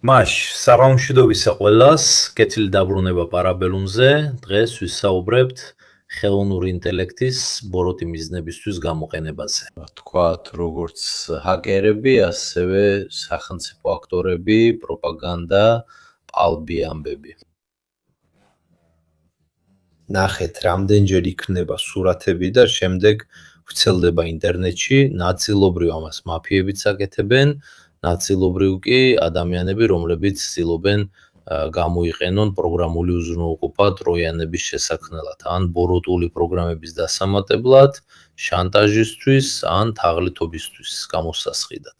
Маш, საღამომშვიდობისა ყველას, კეთილი დაბრუნება პარაბელუმზე. დღეს ვისაუბრებთ ხელოვნური ინტელექტის ბოროტი მიზნებისთვის გამოყენებაზე. თქვათ, როგორც ჰაკერები, ასევე სახელმწიფო აქტორები, პროპაგანდა, პალბი ამბები. ნახეთ, რამდენჯერ იქნება სურათები და შემდეგ ვრცელდება ინტერნეტში, ნაწილობრივ ამას მაფიებიც აკეთებენ, ნაწილობრივ კი ადამიანები, რომლებიც ცდილობენ გამოიყენონ პროგრამული უზრუნველყოფა ტროიანების შესაქმნელად, ან ბოროტული პროგრამების დასამატებლად, შანტაჟისთვის, ან თაღლითობისთვის გამოსასყიდად.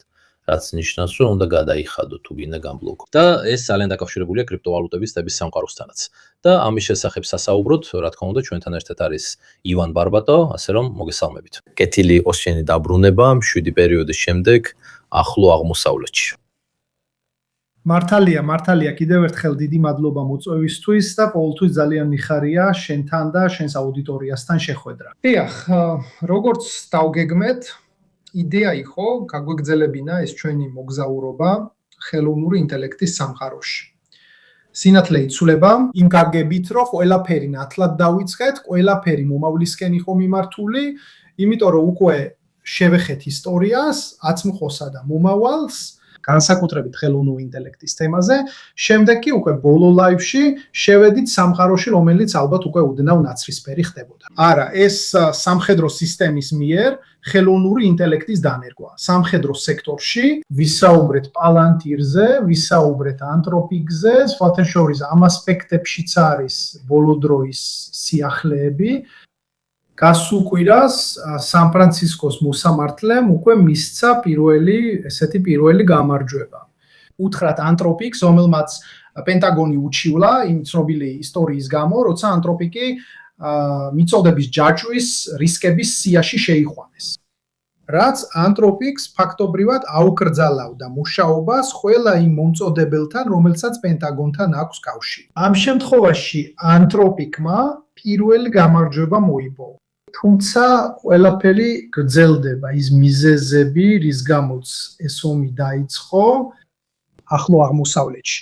რაც ნიშნავს, რომ უნდა გადაიხადო თუ გინდა გამბლოკო. და ეს ძალიან დაკავშირებულია კრიპტოვალუტების წების სამყაროსთანაც. და ამის შესახებ სასაუბროთ, რა თქმა უნდა, ჩვენთან ერთად არის ივან ბარბატო, ასე რომ მოგესალმებით. კეთილი იყოს შენი დაბრუნება 7 პერიოდის შემდეგ ახლო აღმოსავლეთში. მართალია, კიდევ ერთხელ დიდი მადლობა მოწვევისთვის და ყოველთვის ძალიან მიხარია შენთან და შენს აუდიტორიასთან შეხვედრა. დიახ, როგორც დავგეგმეთ, იდეა იყო გაგვეგრძელებინა ეს ჩვენი მოგზაურობა ხელოვნური ინტელექტის სამყაროში. სინათლე იცვლება იმ გაგებით, რომ ყველაფერი ნათლად დავიწყეთ, ყველაფერი მომავლისკენ იყო მიმართული, იმიტომ რომ უკვე შევეხეთ ისტორიას, აწმყოსა და მომავალს, განსაკუთრებით ხელოვნური ინტელექტის თემაზე, შემდეგ კი უკვე ბოლო ლაივში შევედით სამყაროში, რომელიც ალბათ უკვე უდნავ ნაცრისფერი ხდებოდა. არა, ეს სამხედრო სისტემის მიერ ხელოვნური ინტელექტის დანერგვა. სამხედრო სექტორში ვისაუბრეთ პალანტირზე, ვისაუბრეთ ანთროპიკზე, სხვათა შორის ამ ასპექტებშიც არის ბოლო დროის სიახლეები. გასულ კვირას სან-ფრანცისკოს მოსამართლემ უკვე მისცა პირველი გამარჯვება. უთხრათ ანთროპიკს, რომელმაც პენტაგონი უჩივლა იმ ცნობილი ისტორიის გამო, როცა ანთროპიკი მიწოდების ჯაჭვის რისკების სიაში შეიყვანეს. რაც ანთროპიკს ფაქტობრივად აუკრძალავდა მუშაობას ყველა იმ მომწოდებელთან, რომელსაც პენტაგონთან აქვს კავშირი. ამ შემთხვევაში ანთროპიკმა პირველი გამარჯვება მოიპოვა. თუმცა ყველაფერი გრძელდება, ის მიზეზები, რის გამოც ეს ომი დაიწყო ახლო აღმოსავლეთში.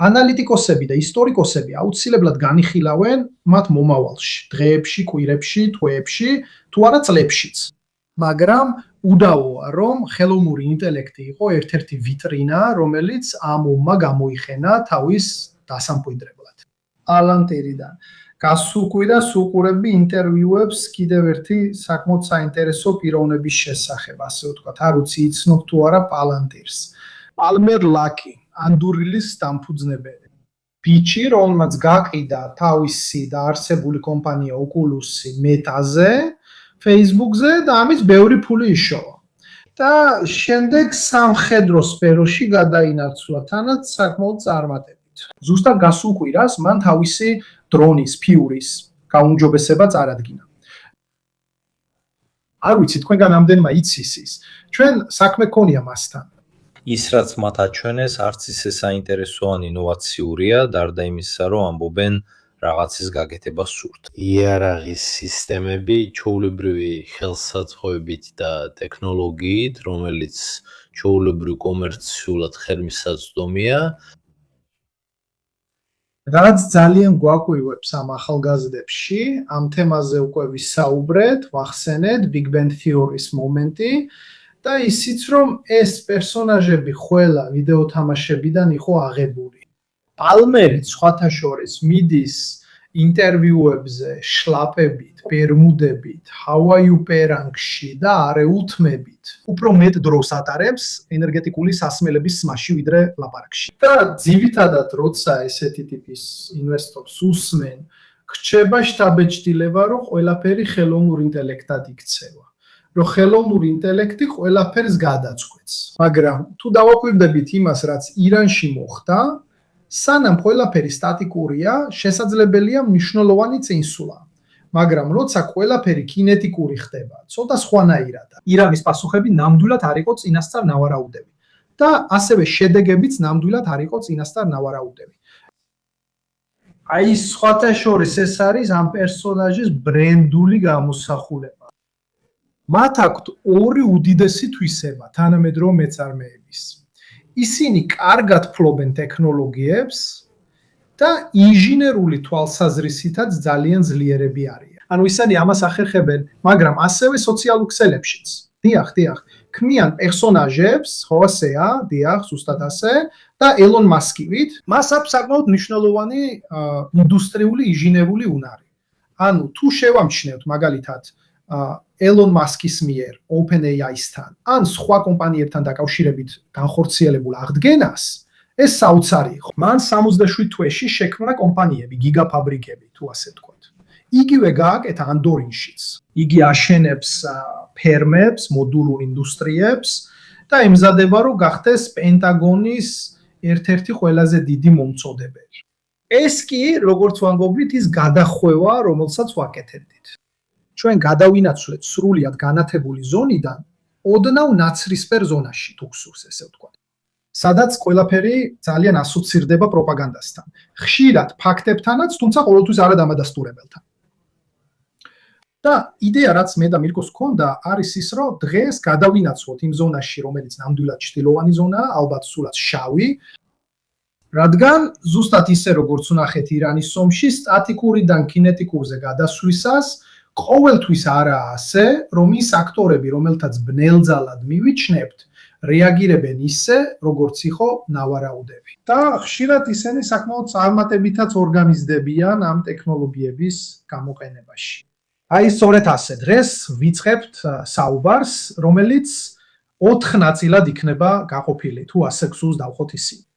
ანალიტიკოსები და ისტორიკოსები აუცილებლად განიხილავენ მათ მომავალში, დღეებში, კვირებში, თვეებში, თუ არა წლებშიც. მაგრამ უდავოა, რომ ხელოვნური ინტელექტი იყო ერთ-ერთი ვიტრინა, რომელიც ამ ომმა გამოიხენა თავის დასამკვიდრებლად. ალანტერიდან გასულ კვირას უყურები ინტერვიუებს კიდევ ერთი საკმაოდ საინტერესო პიროვნების შესახებ, ასე ვთქვათ, არ ვიცი იცნობ თუ არა პალანტირს. პალმერ ლაკი, ანდურილის დამფუძნებელი. ბიჭი, რომელმაც გაყიდა თავისი დაარსებული კომპანია Oculus-ი მეტაზე, Facebook-ზე და ამის ბევრი ფული იშოვა. და შემდეგ სამხედრო სფეროში გადაინაცვლა თანაც საკმაოდ წარმატებით. ზუსტად გასულ კვირას მან თავისი დრონის, ფიურის გაუმჯობესება წარადგინა. არ ვიცი, თქვენგან ამდენმა იცის ის. ჩვენ საქმე ქონია მასთან. ის რაც მათ აჩვენეს, არც ისე საინტერესო ან ინოვაციურია, გარდა იმისა, რომ ამბობენ რაღაცის გაკეთება სურთ. იარაღის სისტემები ჩვეულებრივი ხელსაწყოებით და ტექნოლოგიით, რომელიც ჩვეულებრივ კომერციულად ხელმისაწვდომია, რაც ძალიან გვაკვირვებს ამ ახალგაზრდებში, ამ თემაზე უკვე ვისაუბრეთ, ვახსენეთ Big Bang Theory-ის მომენტი და ისიც, რომ ეს პერსონაჟები ყველა ვიდეო თამაშებიდან იყო აღებული. პალმერი სხვათა შორის მიდის ინტერვიუებზე შლაპებით, ბერმუდებით, ჰავაიუ პერანგში და არეულ თმებით. უფრო მეტ დროს ატარებს ენერგეტიკული სასმელების სმაში ვიდრე ლაპარაკში. და ძირითადად როცა ესეთი ტიპის ინვესტორს უსმენ, გრჩება შთაბეჭდილება, რომ ყველაფერი ხელოვნურ ინტელექტად იქცევა. რომ ხელოვნური ინტელექტი ყველაფერს გადაწყვეტს. მაგრამ თუ დავაკვირდებით იმას, რაც ირანში მოხდა, სანამ ყველაფერი სტატიკურია, შესაძლებელია მნიშვნელოვანი წინსვლა. მაგრამ როცა ყველაფერი კინეტიკური ხდება, ცოტა სხვანაირად. ირანის პასუხები ნამდვილად არ იყო წინასწარ ნავარაუდები და ასევე შედეგებიც ნამდვილად არ იყო წინასწარ ნავარაუდები. აი სხვათა შორის ეს არის ამ პერსონაჟის ბრენდული გამოსახულება. მათ აქვთ ორი უდიდესი თვისება თანამედროვე მეწარმეების. ისინი კარგად ფლობენ ტექნოლოგიებს და ინჟინერული თვალსაზრისითაც ძალიან ძლიერები არიან. ანუ ისინი ამას ახერხებენ, მაგრამ ასევე სოციალურ ქსელებშიც. დიახ. ქმნიან პერსონაჟებს, ხო ასეა, დიახ, ზუსტად ასე და ელონ მასკივით მას აქვს საკმაოდ მნიშვნელოვანი ინდუსტრიული ინჟინერული უნარი. ანუ თუ შევამჩნევთ მაგალითად ელონ მასკის მიერ OpenAI-სთან ან სხვა კომპანიებთან დაკავშირებით განხორციელებულ აღდგენას, ეს საოცარი იყო. მან 67 თვეში შექმნა კომპანიები, გიგაფაბრიკები, თუ ასე ვთქვათ. იგივე გააკეთა ანდორინშიც. იგი აშენებს ფერმებს, მოდულურ ინდუსტრიებს და ემზადება, რომ გახდეს პენტაგონის ერთ-ერთი ყველაზე დიდი მომწოდებელი. ეს კი, როგორც ვამბობთ, ის გადახვევა, რომელსაც ვაკეთებდით. ჩვენ გადავინაცვლეთ სრულიად განათებული ზონიდან ოდნავ ნაცრისფერ ზონაში, თუ გსურს ესე ვთქვათ. სადაც ყველაფერი ძალიან ასოცირდება პროპაგანდასთან. ხშირად ფაქტებთანაც, თუმცა ყოველთვის არა დამადასტურებელთან. და იდეა, რაც მე და მირკოს ჰქონდა, არის ის, რომ დღეს გადავინაცვლოთ იმ ზონაში, რომელიც ნამდვილად ჩრდილოვანი ზონაა, ალბათ სულაც შავი, რადგან ზუსტად ისე როგორც ვნახეთ ირანის ომში, სტატიკურიდან კინეტიკურზე გადასვლისას ყოველთვის არაა ასე, რომ ის აქტორები, რომელთაც ბნელძალად მივიჩნევთ, რეაგირებენ ისე, როგორც იყო ნავარაუდები. და ხშირად ისინი საკმაოდ წარმატებითაც ორგანიზდებიან ამ ტექნოლოგიების გამოყენებაში. აი სწორედ ასე დღეს ვიწყებთ საუბარს, რომელიც 4 ნაწილად იქნება გაყოფილი, თუ ასე გსურს დავხოთ ისინი.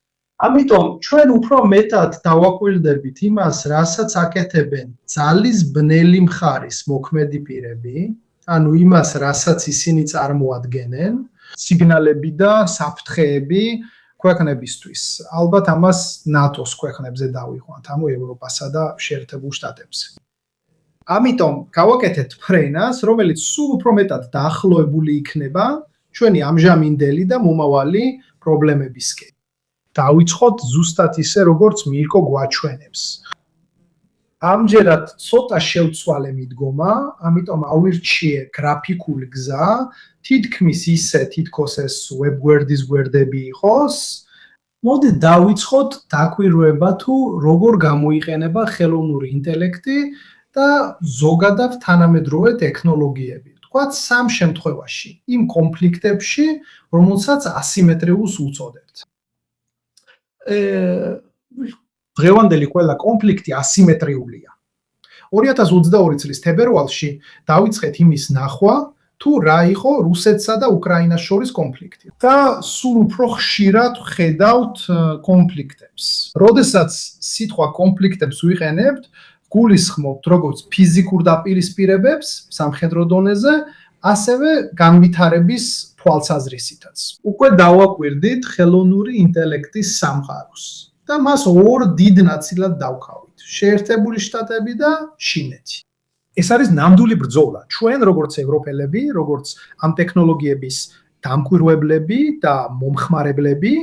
ამიტომ ჩვენ უფრო მეტად დავაკვირდებით იმას, რასაც აკეთებენ ძალის ბნელი მხარის მოქმედი პირები, ანუ იმას, რასაც ისინი წარმოადგენენ, სიგნალები და საფრთხეები ქვეყნებისთვის. ალბათ ამას ნატოს ქვეყნებზე დავიყვანთ, ანუ ევროპასა და შეერთებულ შტატებზე. ამიტომ გავაკეთეთ ფრენას, რომელიც სულ უფრო მეტად დაახლოებული იქნება ჩვენი ამჟამინდელი და მომავალი პრობლემებისკენ. დავიწყოთ ზუსტად ისე, როგორც მირკო გვაჩვენებს. ამჯერად ცოტა შევცვალე მიდგომა, ამიტომ ავირჩიე გრაფიკული გზა, თითქმის ისე თითქოს ეს web-გვერდის გვერდები იყოს. მოდით დავიწყოთ დაკვირვება თუ როგორ გამოიყენება ხელოვნური ინტელექტი და ზოგადად თანამედროვე ტექნოლოგიები. თქვათ სამ შემთხვევაში, იმ კონფლიქტებში, რომელსაც ასიმეტრიულს უწოდებთ. დღევანდელი ყველა კონფლიქტი ასიმეტრიულია. 2022 წლის თებერვალში დავიწყეთ იმის ნახვა, თუ რა იყო რუსეთსა და უკრაინას შორის კონფლიქტი. და სულ უფრო ხშირად ხედავთ კონფლიქტებს. როდესაც სიტყვა კონფლიქტებს ვიყენებთ, გულისხმობთ როგორც ფიზიკურ დაპირისპირებებს სამხედრო დონეზე, ასევე განვითარების თვალსაზრისითაც. უკვე დავაკვირდით ხელოვნური ინტელექტის სამყაროს და მას ორ დიდ ნაწილად დავხავით: შეერთებული შტატები და ჩინეთი. ეს არის ნამდვილი ბრძოლა. ჩვენ როგორც ევროპელები, როგორც ამ ტექნოლოგიების დამკვირვებლები და მომხმარებლები,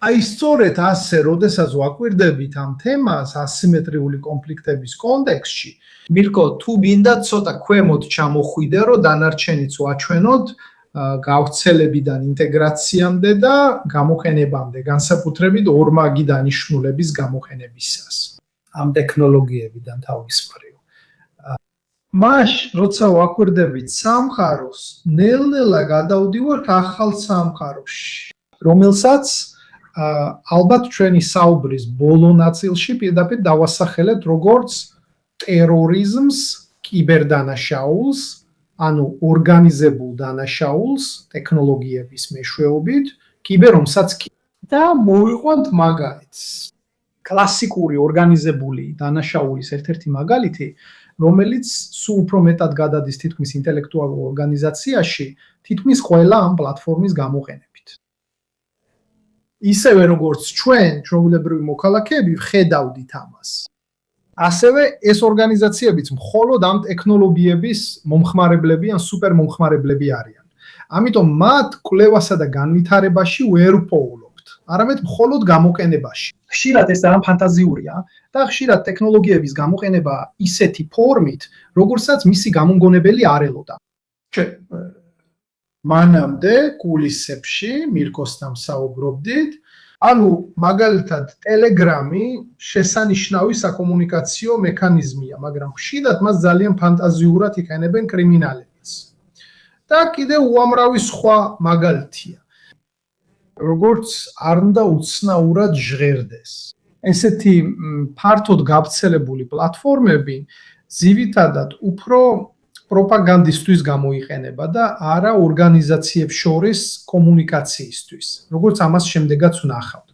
აი სწორედ ასე, როდესაც ვაკვირდებით ამ თემას ასიმეტრიული კონფლიქტების კონტექსტში, მირკო, თუ გინდა ცოტა ქვემოთ ჩამოხვიდე, რომ დანარჩენიც ვაჩვენოთ გავრცელებიდან ინტეგრაციამდე და გამოყენებამდე, განსაკუთრებით ორმაგი დანიშნულების გამოყენებისას. ამ ტექნოლოგიებიდან თავის მხრივ. მაშ, როცა ვაკვირდებით სამყაროს, ნელ-ნელა გადავდივართ ახალ სამყაროში, რომელსაც ალბათ ჩვენი საუბრის ბოლო ნაწილში პირდაპირ დავასახელებთ როგორც ტერორიზმს, კიბერდანაშაულს, ანუ ორგანიზებულ დანაშაულს ტექნოლოგიების მეშვეობით, კიბერომსაც კი. და მოვიყვანთ მაგალითს. კლასიკური ორგანიზებული დანაშაულის ერთ-ერთი მაგალითი, რომელიც სულ უფრო მეტად გადადის თითქმის ინტელექტუალურ ორგანიზაციაში, თითქმის ყველა ამ პლატფორმის გამოყენებით. ისევე როგორც ჩვენ, ჩვეულებრივი მოქალაქეები, ხედავდით ამას. ასევე ეს ორგანიზაციებიც მხოლოდ ამ ტექნოლოგიების მომხმარებლები ან სუპერმომხმარებლები არიან. ამიტომ მათ კვლევასა და განვითარებაში ვერ ვპოულობთ, არამედ მხოლოდ გამოყენებაში. ხშირად ეს ძალიან ფანტაზიურია და ხშირად ტექნოლოგიების გამოყენება ისეთი ფორმით, როგორცაც მისი გამომგონებელი არ ელოდა. მანამდე კულისებში მირკოსთან საუბრობდით. ანუ მაგალითად Telegram-ი შესანიშნავი საკომუნიკაციო მექანიზმია, მაგრამ ხშირად მას ძალიან ფანტაზიურად იყენებენ კრიმინალებიც. და კიდევ უამრავი სხვა მაგალითია. როგორც არ უნდა უცნაურად ჟღერდეს. ესეთი ფართოდ გავრცელებული პლატფორმები ძირითადად უფრო პროპაგანდისტვის გამოიყენება და არა ორგანიზაციებს შორის კომუნიკაციისთვის. როგორც ამას შემდეგაც ვნახავთ.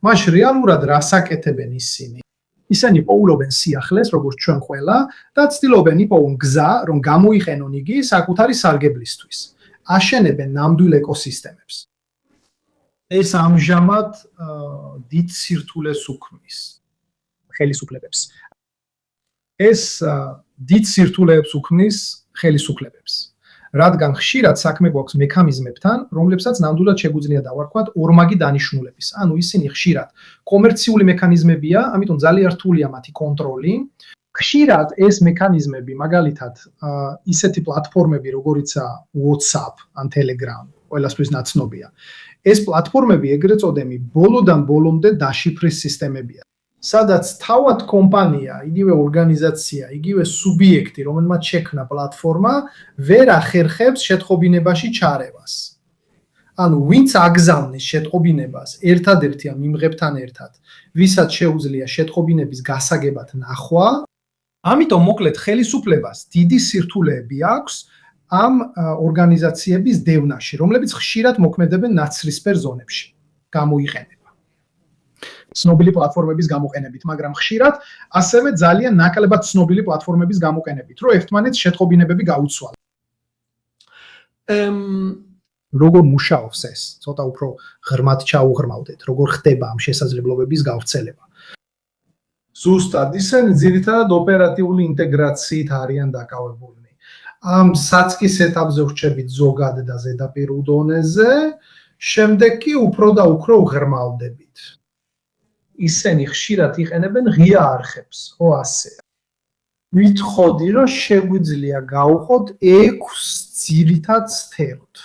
მას რეალურად რას აკეთებენ ისინი? ისინი პოულობენ სიახლეს, როგორც ჩვენ ყველა, და ცდილობენ იპოვონ გზა, რომ გამოიყენონ იგი საკუთარი სარგებლისთვის. აშენებენ ნამდვილ ეკოსისტემებს. ეს ამჟამად დიდ სირთულეს უქმნის ხელისუფლებებს. ეს დიდ სირთულეებს უქმნის ხელისუფლებებს. რადგან ხშირად საქმე გვაქვს მექანიზმებთან, რომლებსაც ნამდვილად შეგვიძლია დავარქვათ ორმაგი დანიშნულების. ანუ ისინი ხშირად კომერციული მექანიზმებია, ამიტომ ძალიან რთულია მათი კონტროლი. ხშირად ეს მექანიზმები, მაგალითად, ისეთი პლატფორმები, როგორიცაა WhatsApp ან Telegram, ყველასთვის ნაცნობია. ეს პლატფორმები ეგრეთ წოდებული ბოლოდან ბოლომდე დაშიფრის სისტემებია. სადაც თავად კომპანია, იგივე ორგანიზაცია, იგივე სუბიექტი, რომელმაც შექმნა პლატფორმა, ვერ ახერხებს შეტყობინებაში ჩარევას. ანუ ვინც აგზავნის შეტყობინებას ერთადერთი ამ მიმღებთან ერთად, ვისაც შეუძლია შეტყობინების გასაგებად ნახვა, ამიტომ მოკლედ ხელისუფლებას დიდი სირთულეები აქვს ამ ორგანიზაციების დევნაში, რომლებიც ხშირად მოქმედებენ ნაცრისფერ ზონებში. გამოიყენება ცნობილი პლატფორმების გამოყენებით, მაგრამ ხშირად ასევე ძალიან ნაკლებად ცნობილი პლატფორმების გამოყენებით, რომ ერთმანეთს შეტყობინებები გაუცვალონ. როგორ მუშაობს ეს? ცოტა უფრო ღრმად ჩაუღრმავდეთ, როგორ ხდება ამ შესაძლებლობების გავრცელება. ზუსტად ისინი ძირითადად ოპერატიული ინტეგრაციით არიან დაკავებულნი. ამ საწყის ეტაპზე ვრჩებით ზოგად და ზედაპირ დონეზე, შემდეგ კი უფრო და უფრო უღრმავდებით. ისინი ხშირად იყენებენ ღია არხებს, ხო ასე. ვითხოვდი, რომ შეგვიძლია გავუყოთ 6 ძირითად სფეროთ.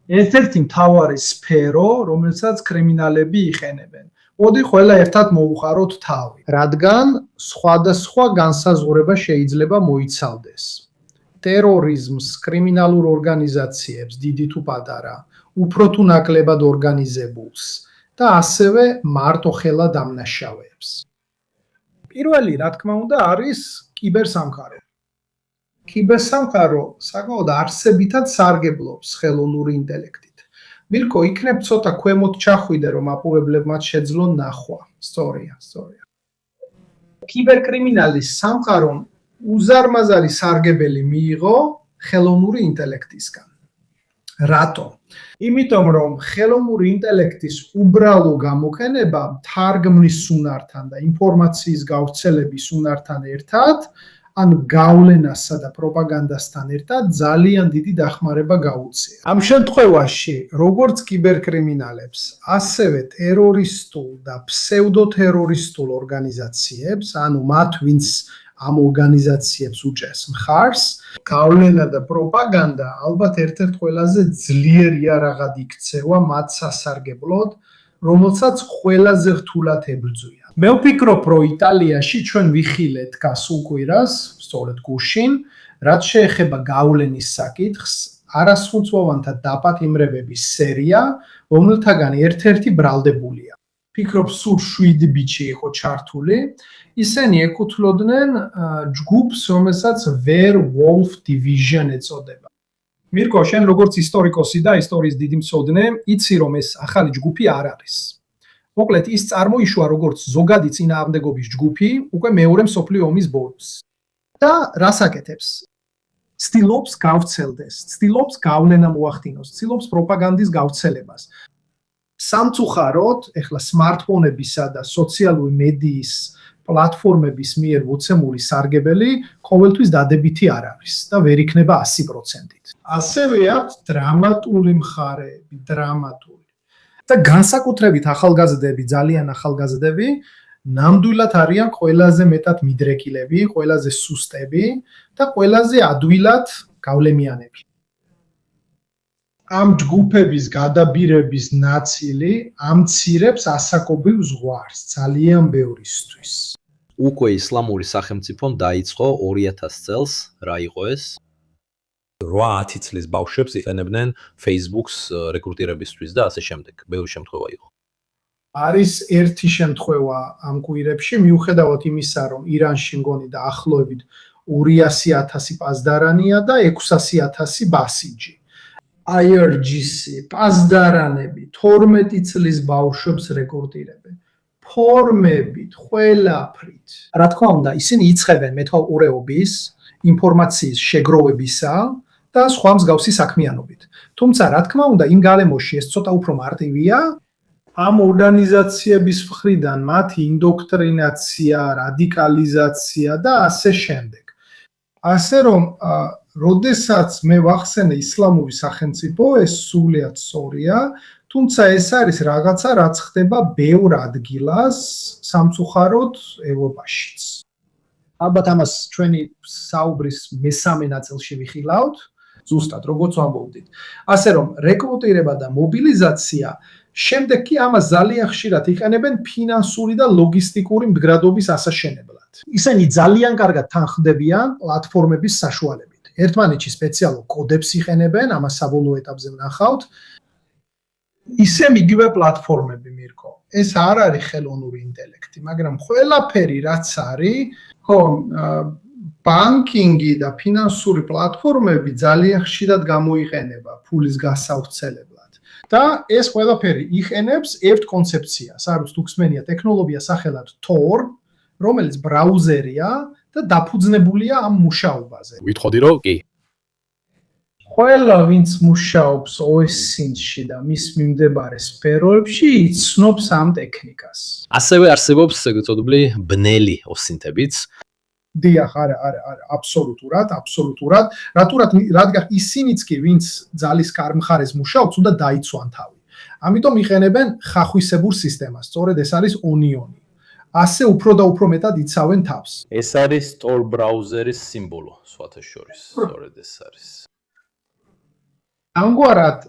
ერთ-ერთი მთავარი სფერო, რომელსაც კრიმინალები იყენებენ. მოდი ყველა ერთად მოვუყაროთ თავი, რადგან სხვადასხვა განსაზღვრება შეიძლება მოიცავდეს. ტერორიზმს, კრიმინალურ ორგანიზაციებს, დიდი თუ პატარა, უფრო თუ ნაკლებად ორგანიზებულს და ასევე მარტოხელა დამნაშავეებს. პირველი, რა თქმა უნდა, არის კიბერსამყარო. კიბერსამყარო საკმაოდ არსებითად სარგებლობს ხელოვნური ინტელექტით. მირკო, იქნებ ცოტა ქვემოთ ჩახვიდე, რომ აპურებლებმაც შეძლონ ნახვა. სწორია. კიბერკრიმინალის სამყარომ უზარმაზარი სარგებელი მიიღო ხელოვნური ინტელექტისგან. რატო? იმიტომ რომ ხელოვნური ინტელექტის უბრალო გამოყენება თარგმნის უნართან და ინფორმაციის გავრცელების უნართან ერთად, ან გავლენასა და პროპაგანდასთან ერთად ძალიან დიდი დახმარება გაუწია. ამ შემთხვევაში, როგორც კიბერკრიმინალებს, ასევე ტერორისტულ და ფსევდოტერორისტულ ორგანიზაციებს, ანუ მათ, ვინც ამ ორგანიზაციებს უჭერს მხარს, გავლენა და პროპაგანდა ალბათ ერთ-ერთ ყველაზე ძლიერი იარაღად იქცევა მათ სასარგებლოდ, რომელსაც ყველაზე რთულად ებრძვიან. მე ვფიქრობ, რომ იტალიაში ჩვენ ვიხილეთ გასულ კვირას, სწორედ გუშინ, რაც შეეხება გავლენის საკითხს, არასრულწლოვანთა დაპატიმრებების სერია, რომელთაგან ერთ-ერთი ბრალდებულია. ვფიქრობ, სულ 7 ბიჭი იყო ჩართული. ისინი ეკუთვნოდნენ ჯგუფს, რომელსაც Werewolf Division ეწოდება. მირკო, შენ როგორც ისტორიკოსი და ისტორიის დიდი მცოდნე, იცი რომ ეს ახალი ჯგუფი არ არის. მოკლედ, ის წარმოიშვა როგორც ზოგადი წინააღმდეგობის ჯგუფი, უკვე მეორე მსოფლიო ომის ბოლოს. და რას აკეთებს? ცდილობს გავრცელდეს, ცდილობს გავლენა მოახდინოს, ცდილობს პროპაგანდის გავრცელებას. სამწუხაროდ, ეხლა smartphone-ებისა და სოციალური მედიის პლატფორმების მიერ მოცემული სარგებელი ყოველთვის დადებითი არ არის და ვერ იქნება 100%-ით. ასევე აქვს დრამატული მხარეები, დრამატული. და განსაკუთრებით ახალგაზრდები, ძალიან ახალგაზრდები, ნამდვილად არიან ყველაზე მეტად მიდრეკილები, ყველაზე სუსტები და ყველაზე ადვილად გავლენიანები. ამ ჯგუფების გადაბირების ნაწილი ამცირებს ასაკობრივ ზღვარს ძალიან ბევრისთვის. უკვე ისლამური სახელმწიფომ დაიწყო 2000 წელს, რა იყო ეს? 8-10 წლის ბავშვებს იყენებდნენ Facebook-ს რეკრუტირებისთვის და ასე შემდეგ. ბევრი შემთხვევა იყო. არის ერთი შემთხვევა ამ კვირებში, მიუხედავად იმისა, რომ ირანში მგონი და ახლოებით 200,000 პაზდარანია და 600,000 ბასიჯი. IRGC პაზდარანები 12 წლის ბავშვებს რეკრუტირებენ. ფორმებით, ყველაფრით. რა თქმა უნდა, ისინი იწევენ მეთვალყურეობის, ინფორმაციის შეგროვებისა და სხვა მსგავსი საქმიანობით. თუმცა, რა თქმა უნდა, იმ გარემოში ეს ცოტა უფრო მარტივია. ამ ორგანიზაციების მხრიდან მათი ინდოქტრინაცია, რადიკალიზაცია და ასე შემდეგ. ასე რომ, როდესაც მე ვახსენე ისლამური სახელმწიფო, ეს სრულიად სწორია, თუმცა ეს არის რაღაცა, რაც ხდება ბევრ ადგილას, სამწუხაროდ ევროპაშიც. ალბათ ამას ჩვენი საუბრის მესამე ნაწილში ვიხილავთ, ზუსტად როგორც ვამბობდით. ასე რომ, რეკრუტირება და მობილიზაცია შემდეგ კი ამას ძალიან ხშირად იყენებენ ფინანსური და ლოგისტიკური მდგრადობის ასაშენებლად. ისინი ძალიან კარგად თანხმდებიან პლატფორმების საშუალებით. ერთმანეთში სპეციალურ კოდებს იყენებენ, ამას საბოლოო ეტაპზე ვნახავთ. ისე იგივე პლატფორმები მირკო. ეს არ არის ხელოვნური ინტელექტი, მაგრამ ყველაფერი რაც არის, ხო, ბანკინგი და ფინანსური პლატფორმები ძალიან ხშირად გამოიყენება ფულის გასავრცელებლად. და ეს ყველაფერი იყენებს ერთ კონცეფციას, არის თუ ხსმენია ტექნოლოგია სახელად Tor, რომელიც ბრაუზერია და დაფუძნებულია ამ მუშაობაზე. ვითხოვდი რომ კი. ყველა ვინც მუშაობს OS-ში და მის მიმდებარე სფეროებში, იცნობს ამ ტექნიკას. ასევე არსებობს ეგრეთ წოდებული ბნელი ოსინთებიც. დიახ, არა, აბსოლუტურად, რადგან ისინიც კი ვინც ძალის კარმხარეს მუშაობს, უნდა დაიცვან თავი. ამიტომ იყენებენ ხახვისებურ სისტემას, სწორედ ეს არის ონიონი. ასე უფრო და უფრო მეტად იცავენ თავს. ეს არის Tor ბრაუზერის სიმბოლო, სხვათა შორის, სწორედ ეს არის. ამგვარად,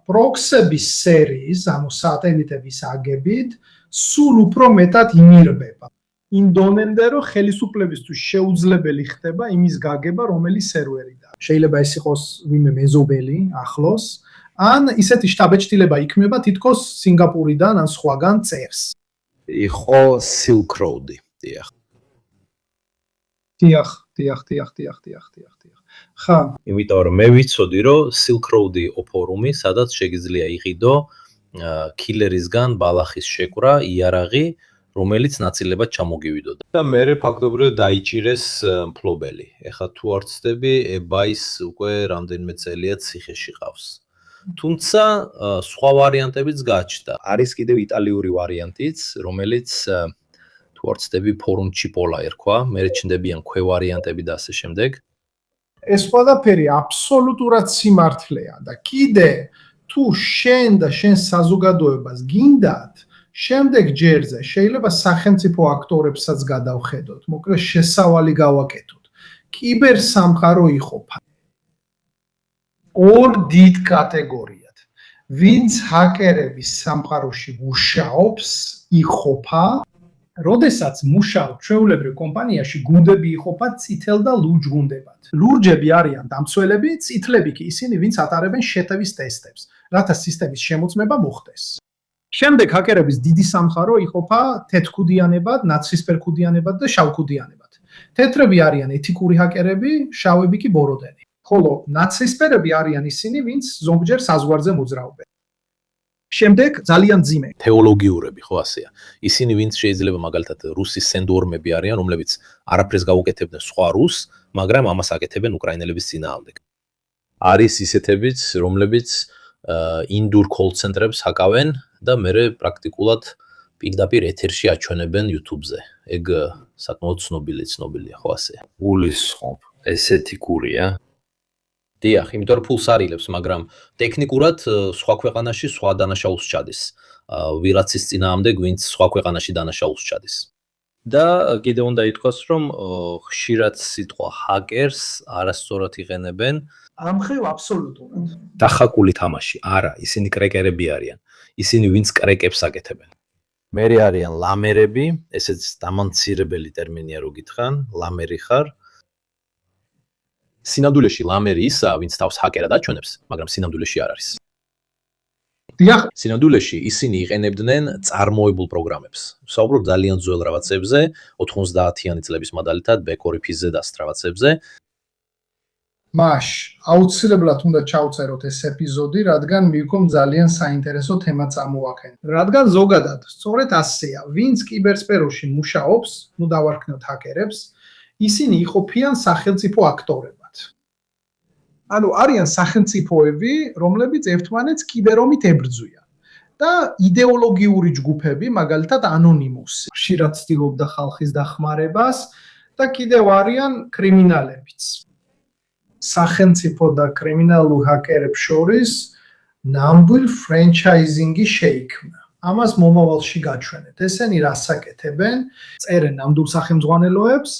პროქსების სერიის, ანუ სატელიტების აგებით, სულ უფრო მეტად იმირბება. იმდენამდე, რომ ხელისუფლებისთვის შეუძლებელი ხდება იმის გაგება, რომელიც სერვერიდან. შეიძლება ეს იყოს ვინმე მეზობელი ახლოს, ან ისეთი შტაბ-ჭრილება იქმნება თითქოს სინგაპურიდან ან სხვაგან წერს. იყო Silk Road-ი, დიახ. დიახ. ხა, იმიტომ რომ მე ვიცოდი, რომ Silk Road-ი ფორუმი, სადაც შეიძლება იყიდო კილერისგან ბალახის შეკვრა, იარაღი, რომელიც ნაწილებად ჩამოგივიდოდა. და მე ფაქტობრივად დაიჭირეს მფლობელი. ეხლა თუ არ ვცდები, eBay-ს უკვე რამდენიმე წელია ციხეში ყავს. თუმცა სხვა ვარიანტებიც გაჩნდა. არის კიდევ იტალიური ვარიანტიც, რომელიც თუ არ ვცდები, Forum Cipolla ერქვა, მე ჩნდებიან ქვევარიანტები და ასე შემდეგ. ეს ყველაფერი აბსოლუტურად სიმართლეა და კიდე თუ შენ და შენ საზოგადოებას გინდათ, შემდეგ ჯერზე შეიძლება სახელმწიფო აქტორებსაც გადავხედოთ, მოკლედ შესავალი გავაკეთოთ. კიბერსამყარო იყოფა ორ დიდ კატეგორიად. ვინც ჰაკერების სამყაროში მუშაობს, იყოფა, როდესაც მუშაობ ჩვეულებრივ კომპანიაში, გუნდები იყოფა წითელ და ლურჯ გუნდებად. ლურჯები არიან დამცველები, წითლები კი ისინი, ვინც ატარებენ შეტევის ტესტებს, რათა სისტემის შემოწმება მოხდეს. შემდეგ ჰაკერების დიდი სამყარო იყოფა თეთრკუდიანებად, ნაცრისფერკუდიანებად და შავკუდიანებად. თეთრები არიან ეთიკური ჰაკერები, შავები კი ბოროდენი. ხოლო ნაცრისფერები არიან ისინი, ვინც ზოგჯერ საზღვარზე მოძრაობენ. შემდეგ ძალიან ძიმე თეოლოგიურები, ხო ასეა. ისინი ვინც შეიძლება მაგალითად რუსის სენდორმები არიან, რომლებიც არაფერს გაუკეთებდნენ სხვა რუსს, მაგრამ ამას აკეთებენ უკრაინელების წინააღმდეგ. არის ისეთებიც, რომლებიც ინდურ call center-ებს ჰაკავენ და მერე პრაქტიკულად პირდაპირ ეთერში აჩვენებენ YouTube-ზე. ეგ საკმაოდ ცნობილია, ხო ასეა. გულისხმობ, ესეთი კურია. დიახ, იმიტომ რომ ფულს არილებს, მაგრამ ტექნიკურად სხვა ქვეყანაში სხვა დანაშაულს ჩადის. ვირაცის წინააღმდეგ, ვინც სხვა ქვეყანაში დანაშაულს ჩადის. და კიდე უნდა ითქვას, რომ ხშირად სიტყვა hackers არასწორად იყენებენ. ამ ხრივ აბსოლუტურად. დახაკული თამაში, არა, ისინი კრეკერები არიან. ისინი ვინც კრეკებს აკეთებენ. მერე არიან ლამერები, ესეც დამამცირებელი ტერმინია რო გითხრან, ლამერი ხარ. სინამდვილეში ლამერი ისაა, ვინც თავს ჰაკერად აჩვენებს, მაგრამ სინამდვილეში არ არის. დიახ, სინამდვილეში ისინი იყენებდნენ წარმოებულ პროგრამებს. საუბრობ ძალიან ძველ რაღაცებზე, 90-იანი წლების მაგალითად ბეკორიფისზე და ასეთ რაღაცებზე. მაშ, აუცილებლად უნდა ჩავწეროთ ეს ეპიზოდი, რადგან მივქონ ძალიან საინტერესო თემა წამოვაყენეთ. რადგან ზოგადად, სწორედ ასეა, ვინც კიბერსფეროში მუშაობს, ნუ დავარქმევთ ჰაკერებს, ისინი იყოფიან სახელმწიფო აქტორებად. ანუ არიან სახელმწიფოები, რომლებიც ერთმანეთს კიბერომით ებრძვიან. და იდეოლოგიური ჯგუფები, მაგალითად ანონიმუსი, ხშირად ცდილობდა ხალხის დახმარებას და კიდევ არიან კრიმინალებიც. სახელმწიფო და კრიმინალურ ჰაკერებს შორის ნამდვილ ფრენჩაიზინგი შეიქმნა. ამას მომავალში გაჩვენეთ. ესენი რას აკეთებენ? წერენ ნამდვილ სახელმძღვანელოებს,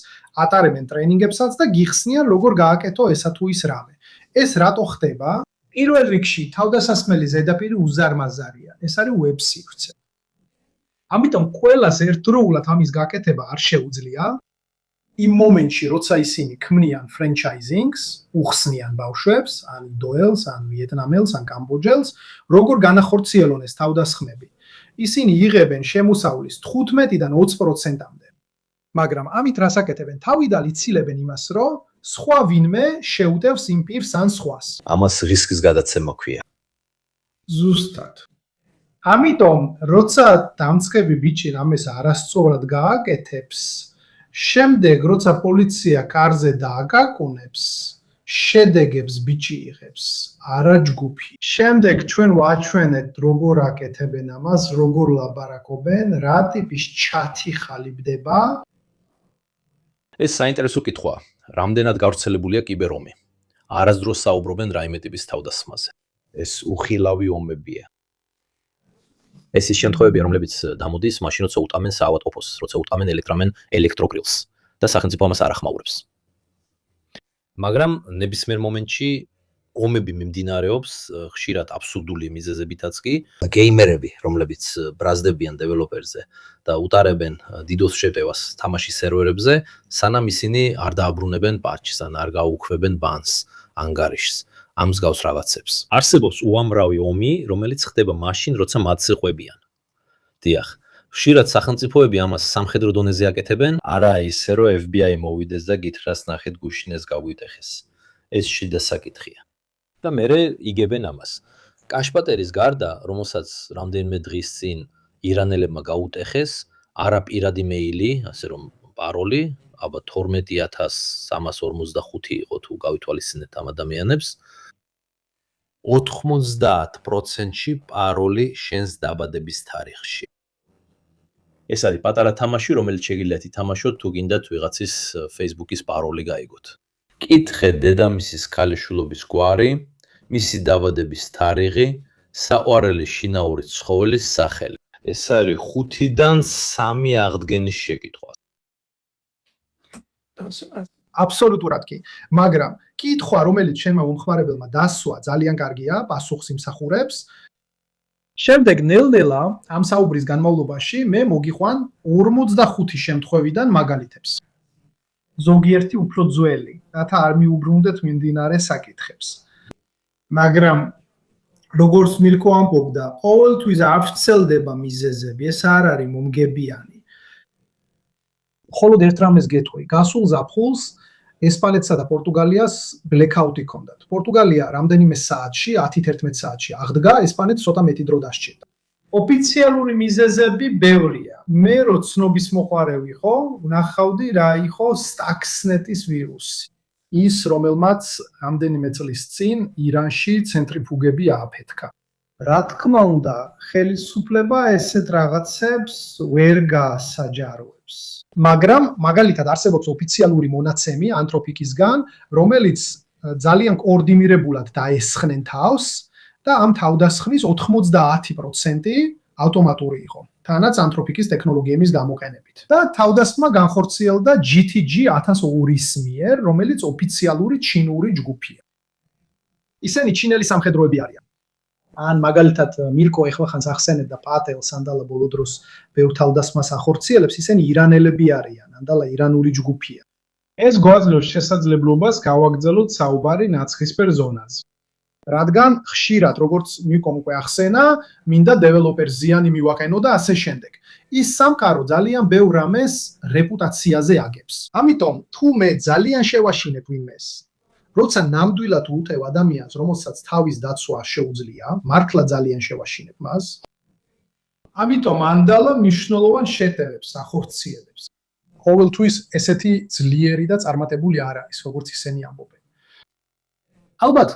ატარებენ ტრენინგებსაც და გიხსნიან როგორ გააკეთო ესა თუ ის რამე. ეს რატო ხდება? პირველ რიგში თავდასასმელი ზედაპირი უზარმაზარია. ეს არის ვებ-სივრცე. ამიტომ ყველას ერთდროულად ამის გაკეთება არ შეუძლია. იმ მომენტში, როცა ისინი ქმნიან ფრენჩაიზინგს, უხსნიან ბავშვებს, ან ინდოელს, ან ვიეტნამელს, ან კამბოჯელს, როგორ განახორციელონ ეს თავდასხმები. ისინი იღებენ შემოსავლის 15-დან 20%-მდე. მაგრამ ამით რას აკეთებენ? თავიდან იცილებენ იმას, რომ სხვა ვინმე შეუტევს იმ პირს ან სხვას. ამას რისკის გადაცემა ქვია. ზუსტად. ამიტომ, როცა დამწყები ბიჭი რამეს არასწორად გააკეთებს, შემდეგ, როცა პოლიცია კარზე დააგაკუნებს, შედეგებს ბიჭი იღებს, არა ჯგუფი. შემდეგ ჩვენ ვაჩვენეთ, როგორ აკეთებენ ამას, როგორ ლაპარაკობენ, რა ტიპის ჩათი ხალიბდება. ეს საინტერესო კითხვაა. რამდენად გავრცელებულია კიბერომი? არასდროს საუბრობენ რაიმე ტიპის თავდასხმაზე. ეს უხილავი ომებია. ეს ის შემთხვევებია, რომლებიც დამოდის მაშინ, როცა უტამენ საავადმყოფოს, როცა უტამენ ელექტროგრილს და სახელმწიფო ამას არ ახმაურებს. მაგრამ ნებისმიერ მომენტში ომები მიმდინარეობს, ხშირად აბსურდული მიზეზებითაც კი. გეიმერები, რომლებიც ბრაზდებიან დეველოპერზე და უტარებენ DDoS შეტევას თამაშის სერვერებზე, სანამ ისინი არ დააბრუნებენ პატჩს, ან არ გაუქმებენ ბანს, ანგარიშს. ამ მსგავს რაღაცებს. არსებობს უამრავი ომი, რომელიც ხდება მაშინ, როცა მათზე ყვებიან. დიახ, ხშირად სახელმწიფოები ამას სამხედრო დონეზე აკეთებენ, არა ისე, რომ FBI მოვიდეს და გითხრას ნახეთ გუშინეს გაგვიტეხეს. ეს შიდა საკითხია. და მერე იგებენ ამას. კაშპატერის გარდა, რომელსაც რამდენიმე დღის წინ ირანელებმა გაუტეხეს, არა პირადი მეილი, ასე რომ პაროლი, აბა 12345 იყო თუ გავითვალისწინეთ ამ ადამიანებს. 90%-ში პაროლი შენს დაბადების თარიღში. ეს არის პატარა თამაში, რომელიც შეგიძლიათ ითამაშოთ თუ გინდათ ვიღაცის Facebook-ის პაროლი გაიგოთ. კითხე დედამისის ქალიშვილობის გვარი, მისი დაბადების თარიღი, საყვარელი შინაური ცხოველის სახელი. ეს არის 5-დან 3 აღდგენის შეკითხვა. აბსოლუტურად კი. მაგრამ კითხვა, რომელიც შენმა მომხმარებელმა დასვა, ძალიან კარგია, პასუხს იმსახურებს. შემდეგ ნელ-ნელა ამ საუბრის განმავლობაში მე მოგიყვან 45 შემთხვევიდან მაგალითებს. ზოგიერთი უფრო ძველი, რათა არ მიუბრუნდეთ მიმდინარე საკითხებს. მაგრამ როგორც მირკო ამბობდა, ყოველთვის არ ვრცელდება მიზეზები, ეს არ არის მომგებიანი. მხოლოდ ერთ რამეს გეტყვი, გასულ ზაფხულს ესპანეთსა და პორტუგალიას ბლეკაუტი ჰქონდათ. პორტუგალია რამდენიმე საათში, 10-11 საათში აღდგა, ესპანეთს ცოტა მეტი დრო დასჭირდა. ოფიციალური მიზეზები ბევრია. მე რო ცნობის მოყარე ვიყო, ვნახავდი რა იყო სტაქსნეტის ვირუსი. ის, რომელმაც რამდენიმე წლის წინ ირანში ცენტრიფუგები ააფეთქა. რა თქმა უნდა, ხელისუფლება ესეთ რაღაცებს ვერ გაასაჯაროებს. მაგრამ მაგალითად არსებობს ოფიციალური მონაცემი ანთროპიკისგან, რომელიც ძალიან კოორდინირებულად დაესხნენ თავს და ამ თავდასხმის 90% ავტომატური იყო, თანაც ანთროპიკის ტექნოლოგიების გამოყენებით. და თავდასხმა განხორციელდა GTG 1002-ის მიერ, რომელიც ოფიციალური ჩინური ჯგუფია. ისინი ჩინელი სამხედროები არიან. ან მაგალითად მირკო ეხლახანს ახსენებდა პატელს ანდალა ბოლო დროს ბევრ თავდასხმას ახორციელებს, ისინი ირანელები არიან, ანდალა ირანული ჯგუფია. ეს გვაძლევს შესაძლებლობას გავაგრძელოთ საუბარი ნაცხისფერ ზონაზე. რადგან ხშირად, როგორც მიკომ უკვე ახსენა, მინდა დეველოპერს ზიანი მივაყენო და ასე შემდეგ. ის სამყარო ძალიან ბევრ რამეს რეპუტაციაზე აგებს. ამიტომ თუ მე ძალიან შევაშინებ ვინმეს, როცა ნამდვილად უტევ ადამიანს, რომელსაც თავის დაცვა შეუძლია, მართლა ძალიან შევაშინებ მას. ამიტომ ანდალა მნიშვნელოვან შეტევებს ახორციელებს. ყოველთვის ესეთი ძლიერი და წარმატებული არ არის, როგორც ისინი ამბობენ. ალბათ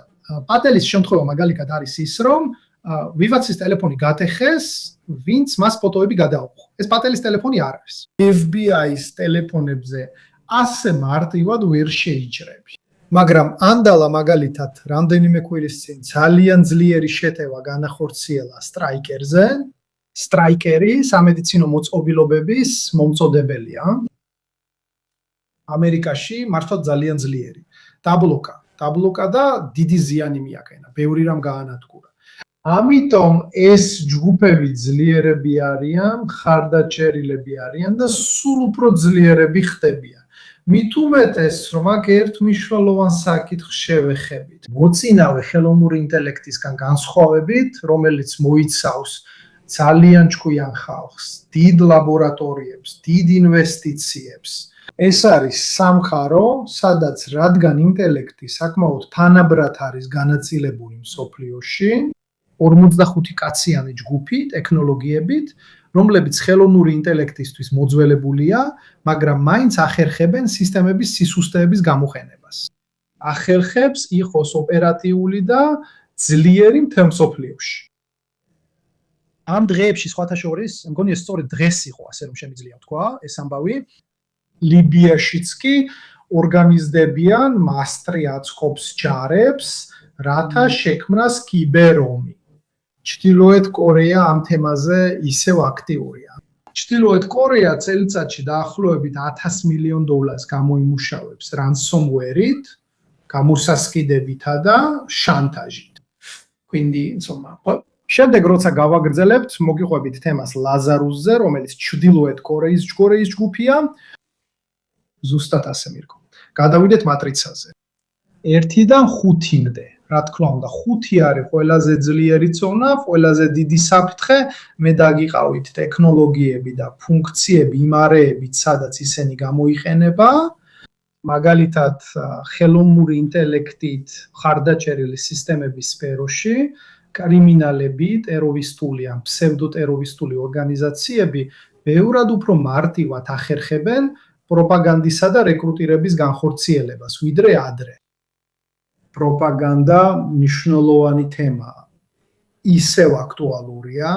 პატელის შემთხვევა მაგალითად არის ის, რომ ვივაცის ტელეფონი გატეხეს, ვინც მას ფოტოები გადაუხო. ეს პატელის ტელეფონი არ არის. FBI-ის ტელეფონებზე ასე მარტივად ვერ შეიჭრები. მაგრამ ანდალა მაგალითად რამდენიმე კვირის წინ ძალიან ძლიერი შეტევა განახორციელა სტრაიკერზე. სტრაიკერი სამედიცინო მოწყობილობების მომწოდებელია. ამერიკაში მართლა ძალიან ძლიერი. დაბლოკა და დიდი ზიანი მიაყენა, ბევრი რამ გაანადგურა. ამიტომ ეს ჯგუფები ძლიერები არიან, ხარდაჭერილები არიან და სულ უფრო ძლიერები ხდებიან. მით უმეტეს, რომ აქ ერთ მნიშვნელოვან საკითხს შევეხებით. მოწინავე ხელოვნური ინტელექტისგან განსხვავებით, რომელიც მოიცავს ძალიან ჭკვიან ხალხს, დიდ ლაბორატორიებს, დიდ ინვესტიციებს. ეს არის სამყარო, სადაც რადგან ინტელექტი საკმაოდ თანაბრად არის განაწილებული მსოფლიოში, 45 კაციანი ჯგუფი ტექნოლოგიებით, რომლებიც ხელოვნური ინტელექტისთვის მოძველებულია, მაგრამ მაინც ახერხებენ სისტემების სისუსტეების გამოყენებას. ახერხებს იყოს ოპერატიული და ძლიერი მთელ მსოფლიოში. ამ დღეებში სხვათა შორის, მგონი ეს სწორედ დღეს იყო, ასე რომ შემიძლია ვთქვა, ეს ამბავი ლიბიაშიც კი ორგანიზდებიან მასტრი აწყობს ჯარებს, რათა შექმნას კიბერომი. ჩრდილოეთ კორეა ამ თემაზე ისევ აქტიურია. ჩრდილოეთ კორეა წელიწადში დაახლოებით $100 მილიონ გამოიმუშავებს ransomware-ით, გამოსასყიდებითა და შანტაჟით. Quindi, insomma, შემდეგ როცა გავაგრძელებთ, მოგიყვებით თემას ლაზარუსზე, რომელიც ჩრდილოეთ კორეის ჯგუფია. ზუსტად ასე მირკო. გადავიდეთ მატრიცაზე. 1-დან 5-მდე. რა თქმა უნდა, 5 არის ყველაზე ძლიერი ზონა, ყველაზე დიდი საფრთხე, მე დაგიყავით ტექნოლოგიები და ფუნქციები, იმარეებით, სადაც ისინი გამოიყენება. მაგალითად, ხელოვნური ინტელექტით ხარდაჭერილი სისტემების სფეროში, კრიმინალები, ტერორისტული ან ფსევდოტერორისტული ორგანიზაციები ბევრად უფრო მარტივად ახერხებენ პროპაგანდისა და რეკრუტირების განხორციელებას, ვიდრე ადრე. პროპაგანდა მნიშვნელოვანი თემაა. ისევ აქტუალურია,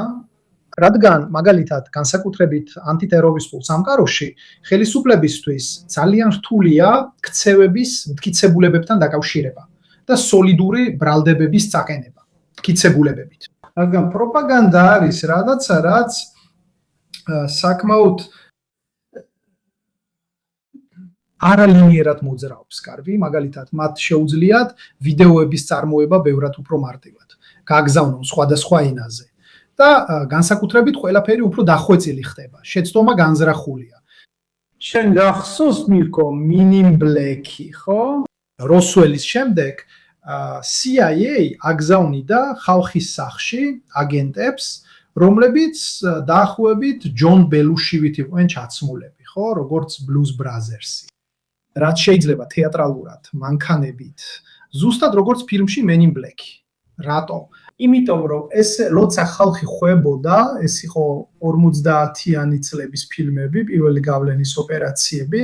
რადგან მაგალითად განსაკუთრებით ანტიტერორისტულ სამყაროში ხელისუფლებისთვის ძალიან რთულია ქცევების მტკიცებულებებთან დაკავშირება და სოლიდური ბრალდებების წაყენება მტკიცებულებებით. რადგან პროპაგანდა არის რაღაცა, რაც საკმაოდ არალინიერად მოძრაობს კარგი, მაგალითად, მათ შეუძლიათ ვიდეოების წარმოება ბევრად უფრო მარტივად, გაგზავნონ სხვადასხვა ენაზე და განსაკუთრებით ყველაფერი უფრო დახვეწილი ხდება, შეცდომა განზრახულია. შენ გახსოვს მირკო მინიმ ბლეკი, ხო? როსველის შემდეგ CIA აგზავნიდა ხალხის სახში აგენტებს, რომლებიც დაახლოებით ჯონ ბელუშივით იყვნენ ჩაცმულები, ხო, როგორც Blues Brothers-ი. რაც შეიძლება თეატრალურად, მანქანებით, ზუსტად როგორც ფილმში Men in Black. რატო? იმიტომ რომ ეს როცა ხალხი ხვებოდა, ეს იყო 50-იანი წლების ფილმები, პირველი გავლენის ოპერაციები,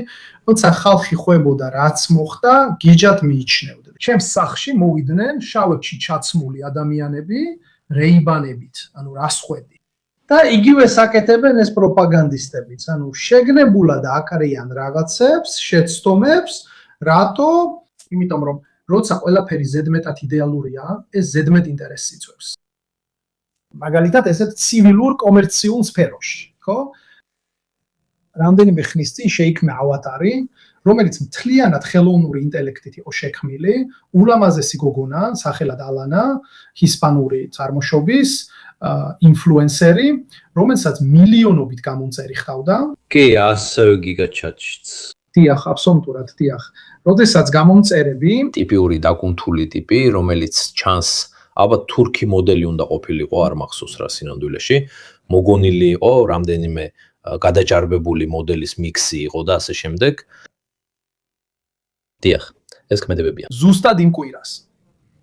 როცა ხალხი ხვებოდა რაც მოხდა, გიჯად მიიჩნევდნენ. ჩემს სახლში მოვიდნენ შავებში ჩაცმული ადამიანები, რეიბანებით, ანუ რასხვედი. და იგივე საკეთებენ ეს პროპაგანდისტებიც, ანუ შეგნებულად აკრიან რაღაცებს, შეცდომებს, რატო? იმიტომ რომ როცა ყველაფერი ზედმეტად იდეალურია, ეს ზედმეტ ინტერესს იწვევს. მაგალითად ესეთ ცივილურ კომერციულ სფეროში, ხო? რამდენიმე ხნის წინ შეიქმნა ავატარი, რომელიც მთლიანად ხელოვნური ინტელექტით იყო შექმნილი, ულამაზესი გოგონა, სახელად ალანა, ჰისპანური წარმოშობის, ინფლუენსერი, რომელსაც მილიონობით გამომწერი ხდავდა. კი, ასევე გიგაჩატშიც. დიახ, აბსოლუტურად, დიახ. როდესაც გამომწერები, ტიპიური დაკუნთული ტიპი, რომელიც ჩანს, ალბათ თურქი მოდელი უნდა ყოფილიყო, არ მახსოვს რა სინამდვილეში, მოგონილი იყო, რამდენიმე გადაჭარბებული მოდელის მიქსი იყო და ასე შემდეგ. დიახ, ეს ქმედებებია. ზუსტად იმ კვირას.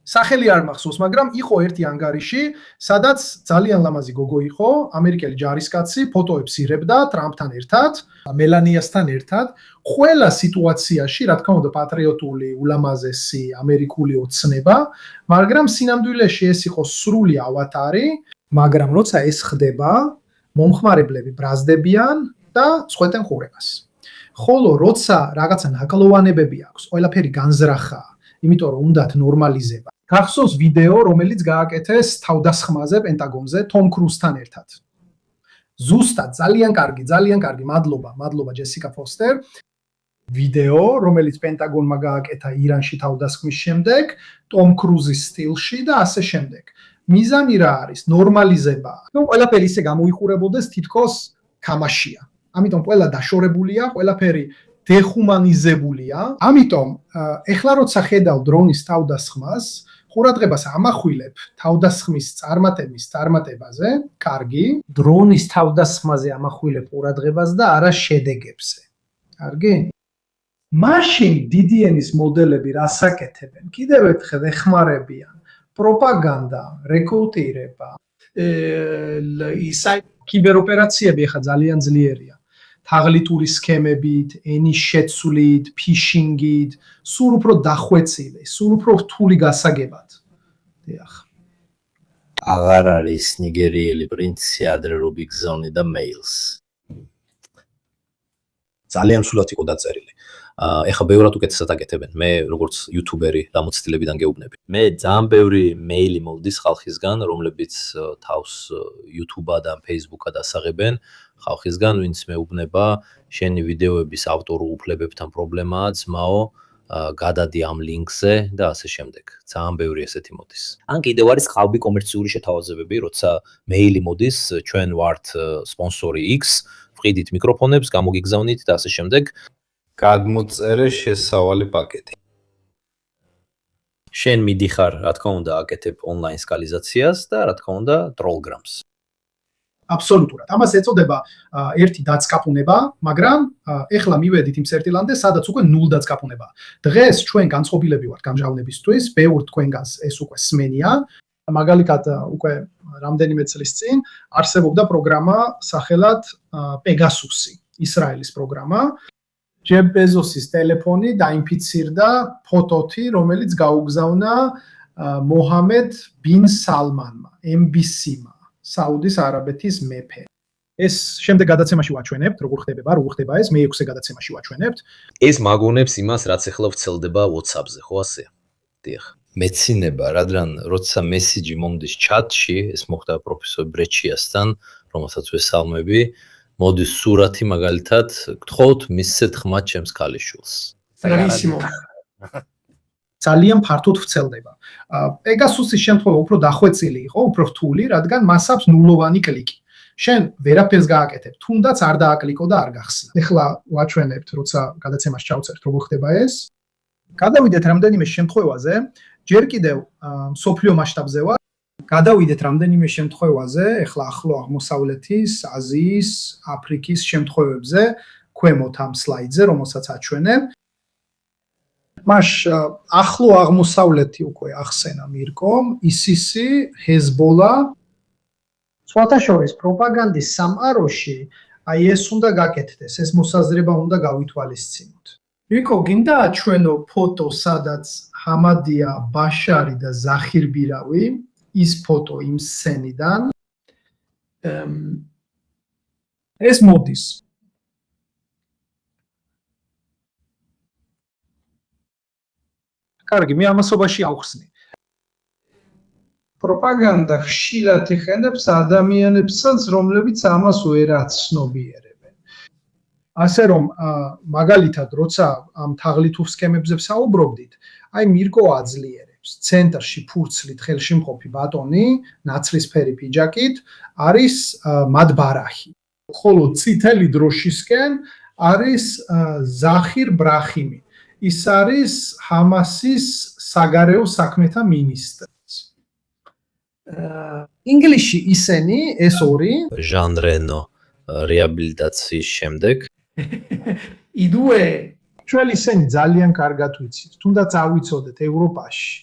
სახელი არ მახსოვს, მაგრამ იყო ერთი ანგარიში, სადაც ძალიან ლამაზი გოგო იყო, ამერიკელი ჯარისკაცი, ფოტოებს იღებდა ტრამპთან ერთად, მელანიასთან ერთად, ყველა სიტუაციაში, რა თქმა უნდა, პატრიოტული, ულამაზესი, ამერიკული ოცნება, მაგრამ სინამდვილეში ეს იყო სრული ავატარი, მაგრამ როცა ეს ხდება, მომხმარებლები ბრაზდებიან და წყვეტენ ყურებას. ხოლო როცა რაღაცა ნაკლოვანებები აქვს, ყველაფერი განზრახაა, იმიტომ რომ უნდათ ნორმალიზება. გახსოვს ვიდეო, რომელიც გააკეთეს თავდასხმაზე პენტაგონზე თომ კრუსთან ერთად. ზუსტად ძალიან კარგი, მადლობა ჯესიკა ფოსტერ. ვიდეო, რომელიც პენტაგონმა გააკეთა ირანში თავდასხმის შემდეგ, ტომ კრუზის სტილში და ასე შემდეგ. მიზანი რა არის? ნორმალიზება. ნუ ყველაფერი ისე გამოიხურებოდეს თითქოს თამაშია. ამიტომ ყველა დაშორებულია, ყველაფერი დეხუმანიზებულია. ამიტომ ეხლა როცა ხედავ დრონის თავდასხმას, ყურადღებას ამახვილებ თავდასხმის წარმატებაზე, კარგი, დრონის თავდასხმაზე ამახვილებ ყურადღებას და არა შედეგებზე. კარგი? მაშინ დიდი ენის მოდელები რას აკეთებენ? კიდევ ერთხელ ეხმარებიან პროპაგანდა, რეკრუტირება, კიბეროპერაციები ახლა ძალიან ძლიერია. თაღლითური სქემებით, ენის შეცვლით, ფიშინგით, სულ უფრო დახვეწილი, სულ უფრო რთული გასაგებად. დიახ. აღარ არის ნიგერიელი პრინცი ადრე რო ბიგზავნიდა მეილს. ძალიან სულად იყო დაწერილი. ეხლა ბევრად უკეთესად აკეთებენ. მე როგორც იუთუბერი დამოცდილებიდან გეუბნები. მე ძალიან ბევრი მეილი მოვდის ხალხისგან, რომლებიც თავს YouTube-დან, Facebook-დან ასაღებენ ხალხისგან, ვინც მეუბნება, შენი ვიდეოების ავტორულ უფლებებთან პრობლემაა, ძმაო, გადადი ამ ლინკზე და ასე შემდეგ. ძალიან ბევრი ესეთი მოდის. ან კიდევ არის ყალბი კომერციული შეთავაზებები, როცა მეილი მოდის, ჩვენ ვართ სპონსორი X, ვყიდით მიკროფონებს, გამოგიგზავნით და ასე შემდეგ. გადმოწერე შესავალი პაკეტი. შენ მიდიხარ, რა თქმა უნდა, აკეთებ ონლაინ სკალიზაციას და რა თქმა უნდა, ტროლგრამს. აბსოლუტურად. ამას ეწოდება ერთი დაცკაპუნება, მაგრამ ეხლა მივედით იმ წერტილამდე, სადაც უკვე ნულ დაცკაპუნება. დღეს ჩვენ განწყობილები ვართ გამჟავნებისთვის, ბევრ თქვენგანს ეს უკვე სმენია. მაგალითად, უკვე რამდენიმე წლის წინ არსებობდა პროგრამა სახელად პეგასუსი, ისრაელის პროგრამა. ჯეფ ბეზოსის ტელეფონი დაინფიცირდა ფოტოთი, რომელიც გაუგზავნა მოჰამედ ბინ სალმანმა, MBC-მა, საუდის არაბეთის მეფე. ეს შემდეგ გადაცემაში ვაჩვენებთ, როგორ ხდება ეს, მე 6-ე გადაცემაში ვაჩვენებთ. ეს მაგონებს იმას, რაც ახლა ვრცელდება WhatsApp-ზე, ხო ასეა? დიახ. მეცინება, რადგან როცა მესიჯი მომდის ჩატში, ეს მოხდა პროფესორ ბრეჩიასთან, რომელსაც ვესალმები, მოდის სურათი მაგალითად, გთხოვთ მისცეთ ხმა ჩემს ქალიშვილს. Bravissimo. ძალიან ფართოდ ვრცელდება. პეგასუსის შემთხვევა უფრო დახვეწილი იყო, უფრო რთული, რადგან მას აქვს ნულოვანი კლიკი. შენ ვერაფერს გააკეთებ, თუნდაც არ დააკლიკო და არ გახსნა. ეხლა ვაჩვენებთ, როცა გადაცემას ჩავწერთ, როგორ ხდება ეს. გადავიდეთ რამდენიმე შემთხვევაზე, ჯერ კიდევ სოფლიო მასშტაბზე ვარ. გადავიდეთ რამდენიმე შემთხვევაზე, ეხლა ახლო აღმოსავლეთის, აზიის, აფრიკის შემთხვევებზე, ქვემოთ ამ სლაიდზე, რომელსაც აჩვენებ. მას ახლო აღმოსავლეთი უკვე ახსენა მირკომ, ISIS-ი, ჰეზბოლა. სხვათა შორის პროპაგანდის სამყაროში აი ეს უნდა გაკეთდეს, ეს მოსაზრება უნდა გავითვალისწინოთ. რიკო, გინდა აჩვენო ფოტო, სადაც ჰამადია, ბაშარი და ზახირბირავი, ის ფოტო იმ სცენიდან. ეს მოდის. კარგი, მე ამასობაში ავხსნი. პროპაგანდა ხშირად იხენებს ადამიანებსაც, რომლებიც ამას ვერ აცნობიერებენ. ასე რომ მაგალითად, როცა ამ თაღლითურ სქემებზე საუბრობდით, აი მირკო აძლიერებს ცენტრში ფურცლით ხელში მყოფი ბატონი, ნაცრისფერი პიჯაკით, არის მად ბარაჰი. ხოლო წითელი დროშისკენ არის ზახირ ბრაჰიმი. ის არის ჰამასის საგარეო საქმეთა მინისტრი. ინგლისში ისინი ეს ორი ჟან რენო რეაბილიტაციის შემდეგ იდუე ჩვენ ისინი ძალიან კარგად ვიცით, თუნდაც ავიცოდეთ ევროპაში.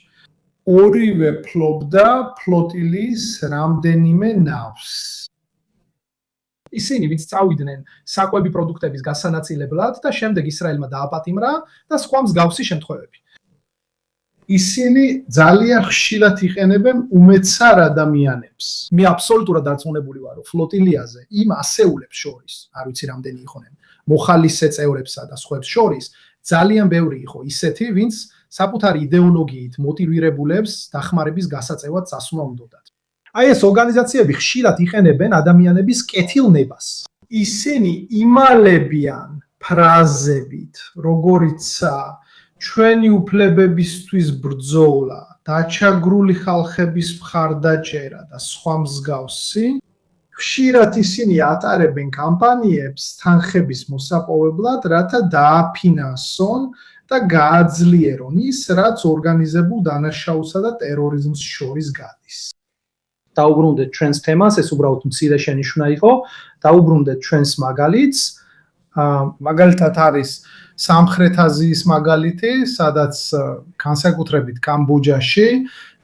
ორივე ფლობდა ფლოტილიის რამდენიმე ნავს. ისინი ვინც წავიდნენ საკვები პროდუქტების გასანაწილებლად და შემდეგ ისრაელმა დააპატიმრა და სხვა მსგავსი შემთხვევები. ისინი ძალიან ხშირად იყენებენ უმეცარ ადამიანებს. მე აბსოლუტურად დარწმუნებული ვარ, რომ ფლოტილიაზე იმ ასეულებს შორის, არ ვიცი რამდენი იყვნენ, მოხალისე წევრებსა და სხვებს შორის ძალიან ბევრი იყო ისეთი, ვინც საკუთარი იდეოლოგიით მოტივირებულებს დახმარების გასაწევად წასვლა უნდათ. აი ეს ორგანიზაციები ხშირად იყენებენ ადამიანების კეთილნებას. ისინი იმალებიან ფრაზებით, როგორიცაა ჩვენი უფლებებისთვის ბრძოლა, დაჩაგრული ხალხების მხარდაჭერა და სხვა მსგავსი. ხშირად ისინი ატარებენ კამპანიებს თანხების მოსაპოვებლად, რათა დააფინანსონ და გააძლიერონ ის, რაც ორგანიზებულ დანაშაულსა და ტერორიზმს შორის გადის. დაუბრუნდეთ ჩვენს თემას, ეს უბრალოდ მცირე შენიშვნა იყო, დაუბრუნდეთ ჩვენს მაგალითს. მაგალითად არის სამხრეთ აზიის მაგალითი, სადაც განსაკუთრებით კამბოჯაში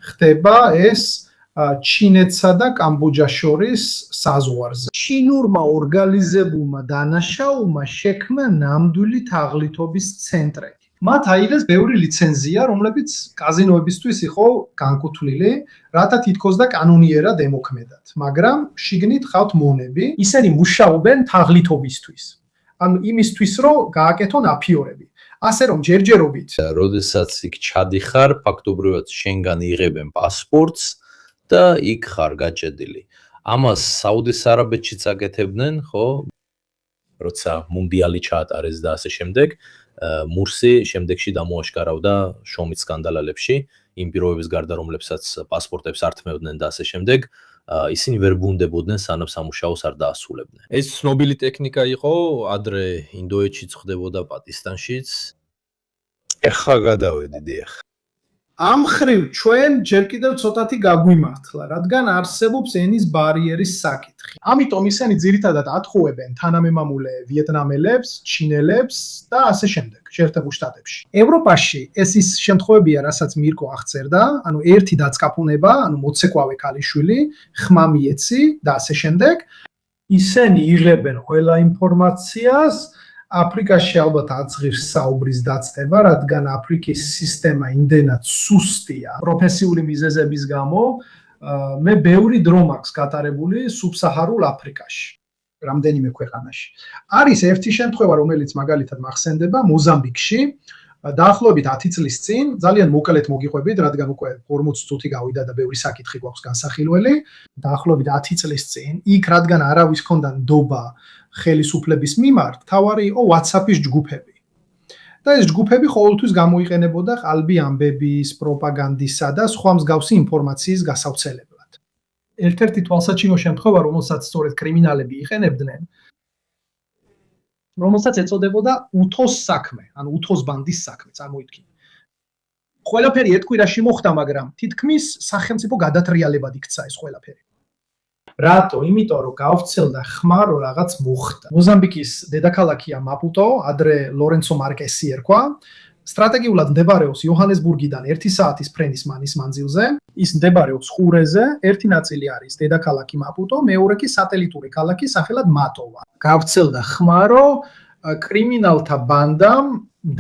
ხდება ეს ჩინეთსა და კამბოჯას შორის საზღვარზე. ჩინურმა ორგანიზებულმა დანაშაულმა შექმნა ნამდვილი თაღლითობის ცენტრები. მათ აიღეს ბევრი ლიცენზია, რომლებიც კაზინოებისთვის იყო განკუთვნილი, რათა თითქოს და კანონიერად ემოქმედათ, მაგრამ შიგნით ხავთ მონები, ისინი მუშაობენ თაღლითობისთვის. ანუ იმისთვის, რომ გააკეთონ აფიორები. ასე რომ ჯერჯერობით, როდესაც იქ ჩადიხარ, ფაქტობრივად შენგან იღებენ პასპორტს და იქ ხარ გაჭედილი. ამას საუდის არაბეთშიც აკეთებდნენ, ხო? როცა მუნდიალი ჩაატარეს და ასე შემდეგ, მურსი შემდეგში დამოაშკარავდა შრომის სკანდალებში, იმ პირობების გარდა, რომლებსაც პასპორტებს არ თმევდნენ და ასე შემდეგ. ისინი ვერ ბუნდებოდნენ სანამ სამუშაოს არ დაასრულებდნენ. ეს ცნობილი ტექნიკა იყო, ადრე ინდოეთშიც ხდებოდა, პაკისტანშიც. ეხლა გადავედი დიახ. ამ ხრივ ჩვენ ჯერ კიდევ ცოტათი გაგვიმართლა, რადგან არსებობს ენის ბარიერის საკითხი. ამიტომ ისინი ძირითადად ათხოვებენ თანამემამულე ვიეტნამელებს, ჩინელებს და ასე შემდეგ, შეერთებულ შტატებში. ევროპაში ეს ის შემთხვევებია, რასაც მირკო აღწერდა, ანუ ერთი დაწყაფუნება, ანუ მოცეკვავე ქალიშვილი, ხმამიეცი და ასე შემდეგ. ისინი იღებენ ყველა ინფორმაციას, აფრიკაში ალბათ აწყირს საუბრის დაცდება, რადგან აფრიკის სისტემა იმდენად სუსტია პროფესიული მიზეზების გამო, მე ბევრი დრო მაქვს გატარებული სუბსაჰარულ აფრიკაში, რამდენიმე ქვეყანაში. არის ერთი შემთხვევა, რომელიც მაგალითად მახსენდება მოზამბიკში, დაახლოებით 10 წლის წინ, ძალიან მოკლედ მოგიყვებით, რადგან უკვე 40 წუთი გავიდა და ბევრი საკითხი გვაქვს განსახილველი, დაახლოებით 10 წლის წინ, იქ რადგან არავის ჰქონდა ნდობა ხელისუფლების მიმართ, თავარი იყო WhatsApp-ის ჯგუფები. და ეს ჯგუფები ყოველთვის გამოიყენებოდა ყალბი ამბების, პროპაგანდისა და სხვა მსგავსი ინფორმაციის გასავრცელებლად. ერთ-ერთი თვალსაჩინო შემთხვევა, რომელსაც სწორედ კრიმინალები იყენებდნენ, რომელსაც ეწოდებოდა უთოს საქმე, ანუ უთოს ბანდის საქმე, წარმოიდგინე. ყველაფერი ეთქვირაში მოხდა, მაგრამ თითქმის სახელმწიფო გადატრიალებად იქცა ეს ყველაფერი. რატო? იმიტომ რომ გავრცელდა ხმა, რომ რაღაც მოხდა. მოზამბიკის დედაქალაქია მაპუტო, ადრე ლორენცო მარკესი ერქვა. სტრატეგიულად მდებარეობს იოჰანესბურგიდან 1 საათის ფრენის მანის მანძილზე. ის მდებარეობს ყურეზე, ერთი ნაწილი არის დედაქალაქი მაპუტო, მეორე კი სატელიტური ქალაქი სახელად მატოვა. გავრცელდა ხმა, რომ კრიმინალთა ბანდამ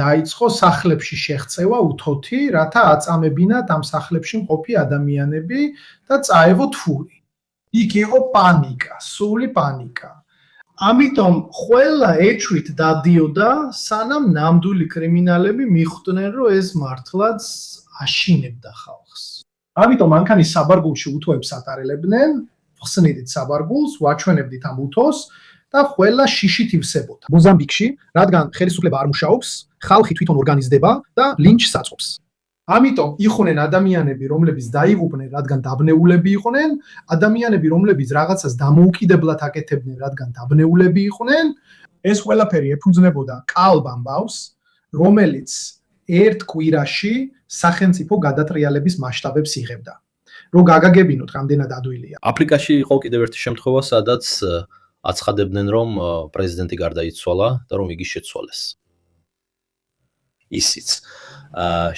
დაიწყო სახლებში შეღწევა უთოთი, რათა აწამებინათ ამ სახლებში მყოფი ადამიანები და წაევოთ ფული. იქ იყო პანიკა, სული პანიკა. ამიტომ ყველა ეჭვით დადიოდა, სანამ ნამდვილი კრიმინალები მიხვდნენ, რომ ეს მართლაც აშინებდა ხალხს. ამიტომ მანქანის საბარგულში უთოებს ატარელებდნენ, ხსნიდით საბარგულს, ვაჩვენებდით ამ უთოს და ყველა შიშით ივსებოდა. მოზამბიკში, რადგან ხელისუფლება არ მუშაობს, ხალხი თვითონ ორგანიზდება და ლინჩს აწყობს. ამიტომ იყვნენ ადამიანები, რომლებიც დაიღუპნენ, რადგან დაბნეულები იყვნენ, ადამიანები, რომლებიც რაღაცას დამოუკიდებლად აკეთებდნენ, რადგან დაბნეულები იყვნენ. ეს ყველაფერი ეფუძნებოდა კალბ ამბავს, რომელიც ერთ კვირაში სახელმწიფო გადატრიალების მასშტაბებს იღებდა. რომ გაგაგებინოთ, რამდენად ადვილია. აფრიკაში იყო კიდევ ერთი შემთხვევა, სადაც აცხადებდნენ, რომ პრეზიდენტი გარდაიცვალა და რომ იგი შეცვალეს. ისიც.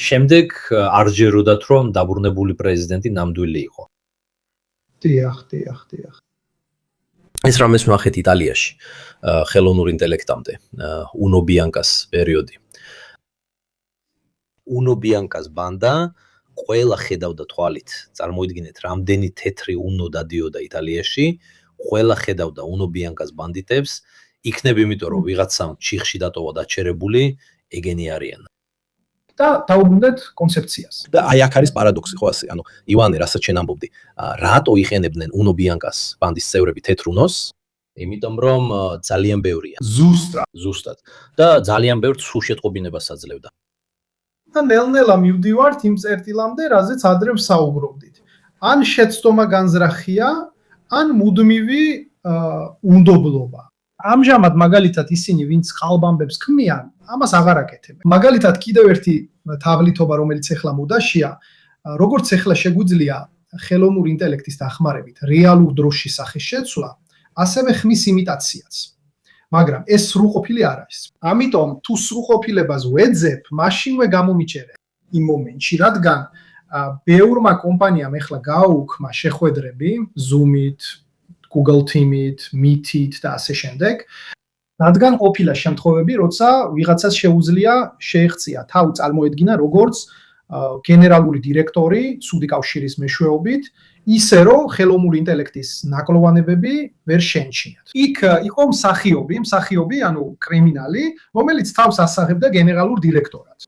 შემდეგ არ ჯეროდათ, რომ დაბრუნებული პრეზიდენტი ნამდვილი იყო. დიახ. ეს რამეს ვნახეთ იტალიაში, ხელოვნურ ინტელექტამდე, უნო ბიანკას პერიოდი. უნო ბიანკას ბანდა ყველა ხედავდა თვალით. წარმოიდგინეთ, რამდენი თეთრი უნო დადიოდა იტალიაში, ყველა ხედავდა უნო ბიანკას ბანდიტებს, იქნებ იმიტომ, რომ ვიღაცამ ჩიხში დატოვა დაჩერებული, ეგენი არიან. და დაუბრუნდეთ კონცეფციას. და აი აქ არის პარადოქსი, ხო ასე, ანუ ივანე, რასაც შენ ამბობდი, რატო იყენებდნენ უნო ბიანკას ბანდის წევრები თეთრ უნოს? იმიტომ რომ ძალიან ბევრია. ზუსტად. და ძალიან ბევრ სულ შეტყობინებას აძლევდა. და ნელ-ნელა მივდივართ იმ წერტილამდე, რაზეც ადრე ვსაუბრობდით. ან შეცდომა განზრახია, ან მუდმივი უნდობლობა. ამჟამად მაგალითად ისინი, ვინც ხალბამბებს ქმნიან, ამას აღარ აკეთებენ. მაგალითად კიდევ ერთი თავლითობა, რომელიც ახლა მოდაშია, როგორც ახლა შეგვიძლია ხელოვნური ინტელექტის დახმარებით რეალურ დროში სახის შეცვლა, ასევე ხმის იმიტაციაც. მაგრამ ეს სრულყოფილი არ არის. ამიტომ თუ სრულყოფილებას ვეძებ, მაშინვე გამომიჩერე იმ მომენტში, რადგან ბევრმა კომპანიამ ახლა გააუქმა შეხვედრები Zoom-ით, Google Team-ით, Meet-ით და ასე შემდეგ. რადგან ყოფილა შემთხვევები, როცა ვიღაცას შეუძლია შეეღწია თავი წარმოედგინა როგორც გენერალური დირექტორი ცუდი კავშირის მეშვეობით, ისე რომ ხელოვნური ინტელექტის ნაკლოვანებები ვერ შეენჩინათ. იქ იყო მსახიობი, ანუ კრიმინალი, რომელიც თავს ასაღებდა გენერალურ დირექტორად.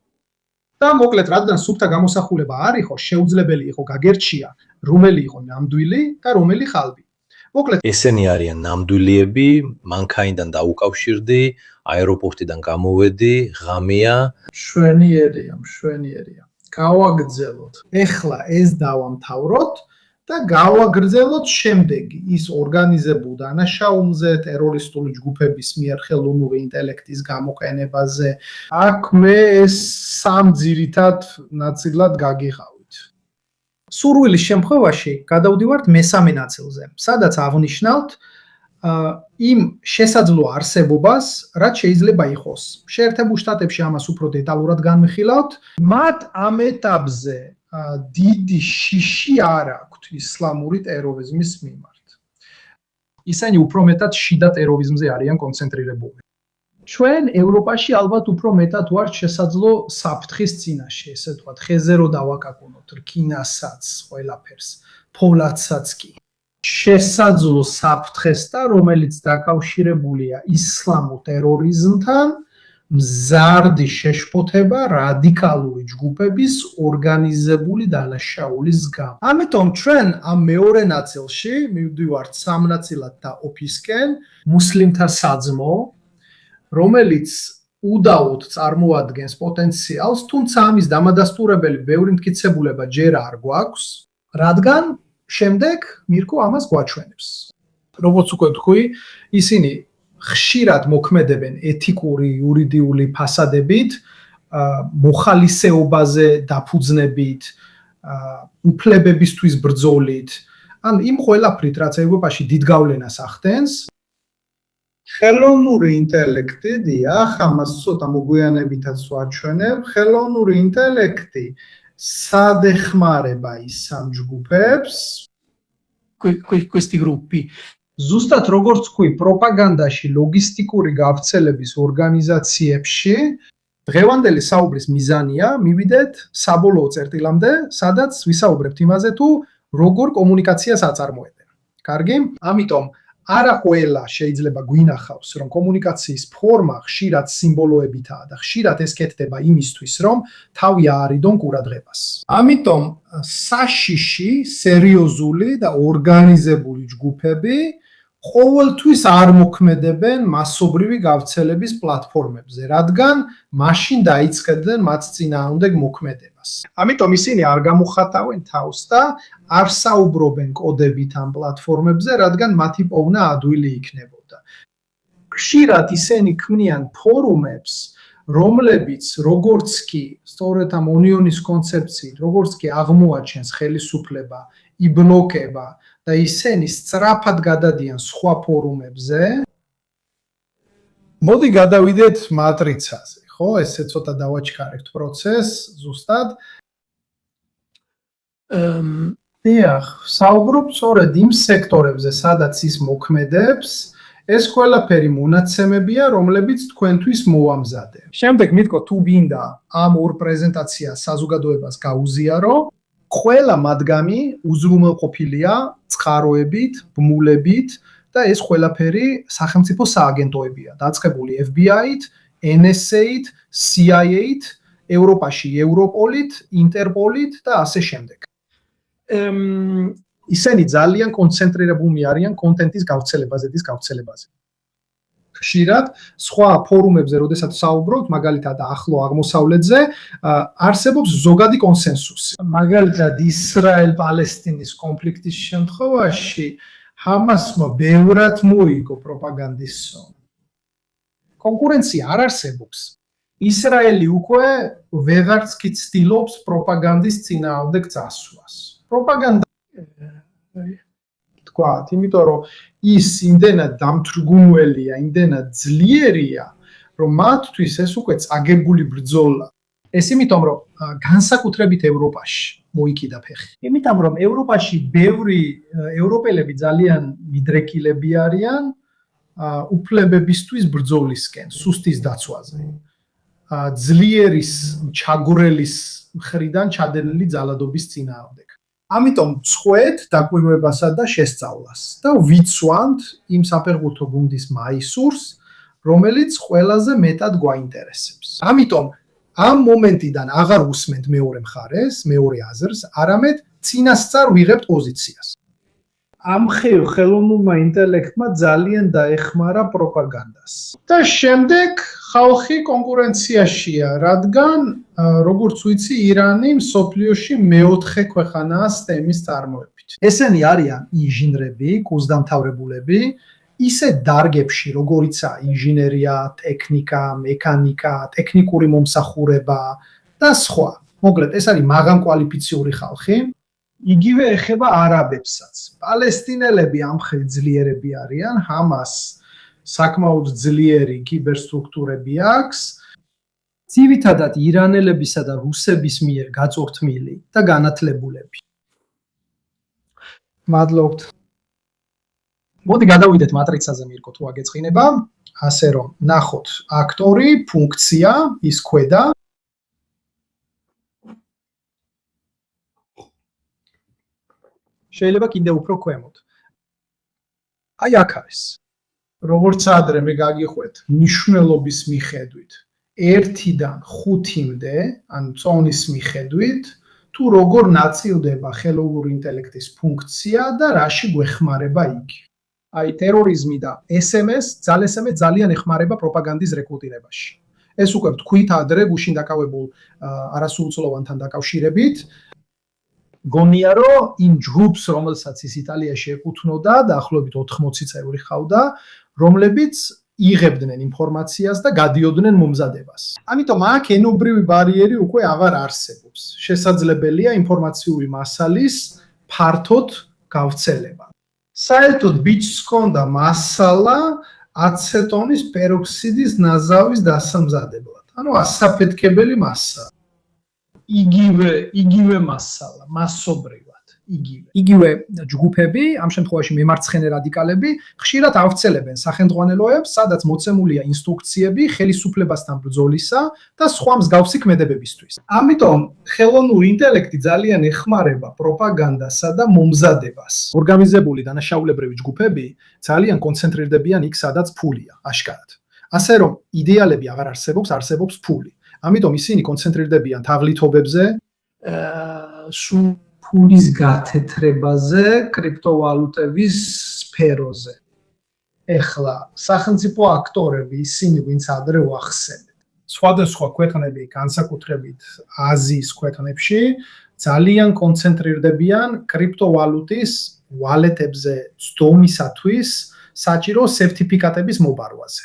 და მოკლედ, რადგან სუფთა გამოსახულება არ იყო, შეუძლებელი იყო გაგერჩია, რომელი იყო ნამდვილი და რომელი ხალბი. მოკლედ, ესენი არიან ნამდვილიები, მანქანიდან დაუკავშირდი, აეროპორტიდან გამოვედი, ღამეა. მშვენიერია. გავაგრძელოთ. ეხლა ეს დავამთავროთ და გავაგრძელოთ შემდეგი ის ორგანიზებულ დანაშაულზე, ტერორისტული ჯგუფების მიერ ხელოვნური ინტელექტის გამოყენებაზე. აქ მე ეს სამ ძირითად ნაწილად გაგიღავით. სურვილის შემთხვევაში გადავდივართ მესამე ნაწილზე, სადაც აღნიშნავთ იმ შესაძლო არსებობას, რაც შეიძლება იყოს. შეერთებულ შტატებში ამას უფრო დეტალურად განვიხილავთ. მათ ამ ეტაპზე დიდი შიში არ აქვთ ისლამური ტერორიზმის მიმართ. ისინი უფრო მეტად შიდა ტერორიზმზე არიან კონცენტრირებული. ჩვენ ევროპაში ალბათ უფრო მეტად ვართ შესაძლო საფრთხის წინაშე, ესე ვთქვათ, ხეზე რო დავაკაკუნოთ, რკინასაც, ყველაფერს, ფოლადსაც კი. შესაძლო საფრთხესთან, რომელიც დაკავშირებულია ისლამურ ტერორიზმთან, მზარდი შეშფოთება რადიკალური ჯგუფების ორგანიზებული დანაშაულის გამო. ამიტომ ჩვენ ამ მეორე ნაწილში მივდივართ სამნაწილად და ოფისკენ, მუსლიმთა საძმო, რომელიც უდაოდ წარმოადგენს პოტენციალს, თუმცა ამის დამადასტურებელი ბევრი მტკიცებულება ჯერ არ გვაქვს, რადგან შემდეგ მირკო ამას გვაჩვენებს. როგორც უკვე თქვი, ისინი ხშირად მოქმედებენ ეთიკური, იურიდიული ფასადებით, მოხალისეობაზე დაფუძნებით, უფლებებისთვის ბრძოლით, ან იმ ყველაფრით, რაც ევროპაში დიდ გავლენას ახდენს. ხელოვნური ინტელექტი, დიახ, ამას ცოტა მოგვიანებითაც ვაჩვენებ, ხელოვნური ინტელექტი სად ეხმარება ის სამ ჯგუფებს? Questi gruppi. ზუსტად როგორც თქვი, პროპაგანდაში, ლოგისტიკური გავრცელების ორგანიზაციებში დღევანდელი საუბრის მიზანია მივიდეთ საბოლოო წერტილამდე, სადაც ვისაუბრებთ იმაზე თუ როგორ კომუნიკაციას აწარმოებენ. კარგი? ამიტომ არა ყველა შეიძლება გვინახავს, რომ კომუნიკაციის ფორმა ხშირად სიმბოლოებითაა და ხშირად ეს კეთდება იმისთვის, რომ თავი აარიდონ ყურადღებას. ამიტომ საშიში, სერიოზული და ორგანიზებული ჯგუფები ყოველთვის არ მოქმედებენ მასობრივი გავრცელების პლატფორმებზე, რადგან მაშინ დაიწყებდნენ მათ წინააღმდეგ მოქმედებას. ამიტომ ისინი არ გამოხატავენ თავს და არ საუბრობენ კოდებით ამ პლატფორმებზე, რადგან მათი პოვნა ადვილი იქნებოდა. ხშირად ისინი ქმნიან ფორუმებს, რომლებიც როგორც კი სწორედ ამ ონიონის კონცეფციით, როგორც კი აღმოაჩენს ხელისუფლება, იბლოკება და ისინი სწრაფად გადადიან სხვა ფორუმებზე. მოდი გადავიდეთ მატრიცაზე, ხო? ესე ცოტა დავაჩქარებთ პროცესს ზუსტად. დიახ, საუბრობ სწორედ იმ სექტორებზე, სადაც ის მოქმედებს. ეს ყველაფერი მონაცემებია, რომლებიც თქვენთვის მოვამზადე. შემდეგ მითქო თუ გინდა ამ ორ პრეზენტაციას საზოგადოებას გაუზიარო, ყველა მათგანი უზრუნველყოფილია წყაროებით, ბმულებით და ეს ყველაფერი სახელმწიფო სააგენტოებია, დაწყებული FBI-ით, NSA-ით, CIA-ით, ევროპაში ევროპოლით, ინტერპოლით და ასე შემდეგ. ისინი ძალიან კონცენტრირებულნი არიან კონტენტის გავრცელებაზე, დის გავრცელებაზე. ხშირად სხვა ფორუმებზე, როდესაც საუბრობთ, მაგალითად ახლო აღმოსავლეთზე, არსებობს ზოგადი კონსენსუსი. მაგალითად ისრაელ-პალესტინის კონფლიქტის შემთხვევაში ჰამასმა ბევრად მოიგო პროპაგანდის ზონა. კონკურენცია არ არსებობს. ისრაელი უკვე ვეღარც კი ცდილობს პროპაგანდის წინააღმდეგ წასვლას. პროპაგანდა თქვათ, იმიტომ რომ ის იმდენად დამთრგუნველია, იმდენად ძლიერია, რომ მათთვის ეს უკვე წაგებული ბრძოლა. ეს იმიტომ რომ განსაკუთრებით ევროპაში მოიკიდა ფეხი. იმიტომ რომ ევროპაში ბევრი ევროპელები ძალიან მიდრეკილები არიან უფლებებისთვის ბრძოლისკენ, სუსტის დაცვაზე. ძლიერის ჩაგვრელის მხრიდან ჩადენილი ძალადობის წინააღმდეგ. ამიტომ წყვეთ დაკვირვებასა და შესწავლას და ვიცვამთ იმ საფეხბურთო გუნდის მაისურს, რომელიც ყველაზე მეტად გვაინტერესებს. ამიტომ ამ მომენტიდან აღარ უსმენთ მეორე მხარეს, მეორე აზრს, არამედ წინასწარ ვიღებთ პოზიციას. ამ ხელოვნურმა ინტელექტმა ძალიან დაეხმარა პროპაგანდას. და შემდეგ ხალხი კონკურენციაშია, რადგან როგორც ვიცი, ირანი მსოფლიოში მეოთხე ქვეყანაა STEM-ის წარმოებით. ესენი არიან ინჟინრები, კურსდამთავრებულები, ისე დარგებში, როგორიცაა ინჟინერია, ტექნიკა, მექანიკა, ტექნიკური მომსახურება და სხვა. მოკლედ, ეს არის მაღალკვალიფიციური ხალხი. იგივე ეხება არაბებსაც. პალესტინელები ამ ხელ ძლიერები არიან, ჰამას საკმაოდ ძლიერი კიბერსტრუქტურები აქვს. ძირითადად ირანელებისა და რუსების მიერ გაწვრთნილი და განათლებულები. მადლობთ. მოდი გადავიდეთ მატრიცაზე მირკო თუ აგეწყინება, ასე რომ ნახოთ აქტორი, ფუნქცია, ის ქვედა. შეიძლება კიდე უფრო ქვემოთ. აი აქ არის. როგორც ადრე მე გაგიხვეთ, ნიშნულობის მიხედვით 1-დან 5-მდე, ან წონის მიხედვით, თუ როგორ ნაწილდება ხელოვნური ინტელექტის ფუნქცია და რაში გვეხმარება იგი. აი ტერორიზმი და SMS ძალიან ეხმარება პროპაგანდის რეკრუტირებაში. ეს უკვე თქვით ადრე გუშინ დაკავებულ არასრულწლოვანთან დაკავშირებით. გონია რომ იმ ჯგუფს, რომელსაც ის იტალიაში ეკუთვნოდა, დაახლოებით 80 წევრი ხავდა, რომლებიც იღებდნენ ინფორმაციას და გადიოდნენ მომზადებას. ამიტომ აქ ენობრივი ბარიერი უკვე აღარ არსებობს. შესაძლებელია ინფორმაციული მასალის ფართოდ გავრცელება. საერთოდ ბიჭს ჰქონდა მასალა აცეტონის პეროქსიდის ნაზავის დასამზადებლად. ანუ ასაფეთქებელი მასალა. იგივე მასალა, მასობრივად. იგივე ჯგუფები, ამ შემთხვევაში მემარცხენე რადიკალები, ხშირად ავრცელებენ სახელმძღვანელოებს, სადაც მოცემულია ინსტრუქციები ხელისუფლებასთან ბრძოლისა და სხვა მსგავსი ქმედებებისთვის. ამიტომ ხელოვნური ინტელექტი ძალიან ეხმარება პროპაგანდასა და მომზადებას. ორგანიზებული დანაშაულებრივი ჯგუფები ძალიან კონცენტრირდებიან იქ, სადაც ფულია, აშკარად. ასე რომ იდეალები აღარ არსებობს, არსებობს ფული. ამიტომ ისინი კონცენტრირდებიან თაღლითობებზე, ფულის გათეთრებაზე, კრიპტოვალუტების სფეროზე. ეხლა სახელმწიფო აქტორები, ისინი ვინც ადრე ვახსენეთ. სხვადასხვა ქვეყნები, განსაკუთრებით აზიის ქვეყნებში, ძალიან კონცენტრირდებიან კრიპტოვალუტის ვალეტებზე ძდომისათვის საჭირო სერტიფიკატების მოპარვაზე.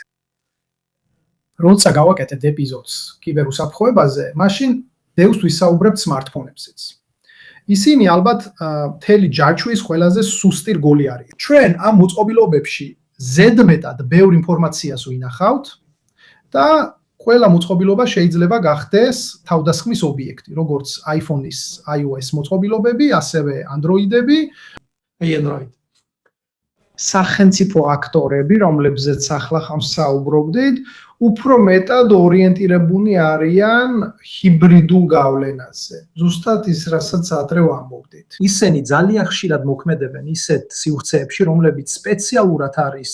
როცა გავაკეთეთ ეპიზოდს კიბერუსაფრთხოებაზე, მაშინ ბევრს ვისაუბრებთ smartphone-ებზეც. ისინი ალბათ მთელი ჯაჭვის ყველაზე სუსტი რგოლი არის. ჩვენ ამ მოწყობილობებში ზედმეტად ბევრ ინფორმაციას ვინახავთ და ყველა მოწყობილობა შეიძლება გახდეს თავდასხმის ობიექტი, როგორც iPhone-ის iOS მოწყობილობები, ასევე Android-ები. Android. სახელმწიფო აქტორები, რომლებზეც ახლა ხომ საუბრობდით, უფრო მეტად ორიენტირებულნი არიან ჰიბრიდულ გავლენაზე. ზუსტად ის, რასაც ადრე ვამბობდით. ისინი ძალიან ხშირად მოქმედებენ ისეთ სივრცეებში, რომლებიც სპეციალურად არის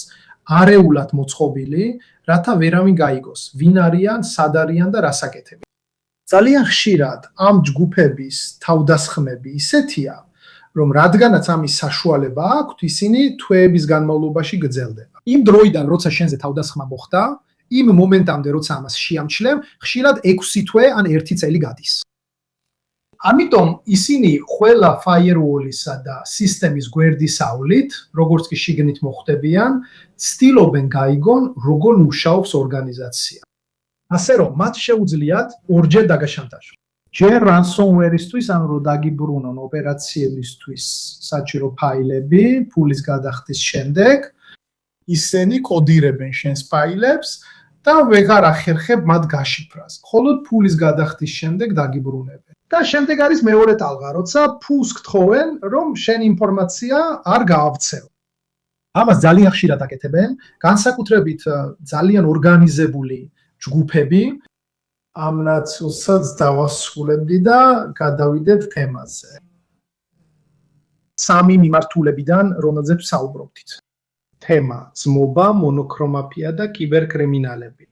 არეულად მოწყობილი, რათა ვერავინ გაიგოს, ვინ არიან, სად არიან და რას აკეთებენ. ძალიან ხშირად ამ ჯგუფების თავდასხმები ისეთია, რომ რადგანაც ამის საშუალება აქვთ, ისინი თვეების განმავლობაში გრძელდება. იმ დროიდან, როცა შენზე თავდასხმა მოხდა, იმ მომენტამდე, როცა ამას შეამჩნევ, ხშირად 6 თვე ან 1 წელი გადის. ამიტომ ისინი ყველა firewall-ისა და სისტემის გვერდისავლით, როგორც კი შიგნით მოხვდებიან, ცდილობენ გაიგონ, როგორ მუშაობს ორგანიზაცია. ასე რომ, მათ შეუძლიათ ორჯერ დაგაშანტაჟონ. ჯერ ransomware-ისთვის, ან რო დაგიბრუნონ ოპერაციებისთვის საჭირო ფაილები, ფულის გადახდის შემდეგ, ისინი კოდირებენ შენს ფაილებს და ვეღარ ახერხებ მათ გაშიფრას. მხოლოდ ფულის გადახდის შემდეგ დაგიბრუნებენ. და შემდეგ არის მეორე ტალღა, როცა ფულს გთხოვენ, რომ შენ ინფორმაცია არ გაავრცელო. ამას ძალიან ხშირად აკეთებენ, განსაკუთრებით ძალიან ორგანიზებული ჯგუფები. ამ ნაცვლსაც დავასრულებდი და გადავიდეთ თემაზე. 3 მიმართულებიდან, რომელზეც საუბრობდით. თემა: ძმობა, მონოქრომაფია და კიბერკრიმინალები.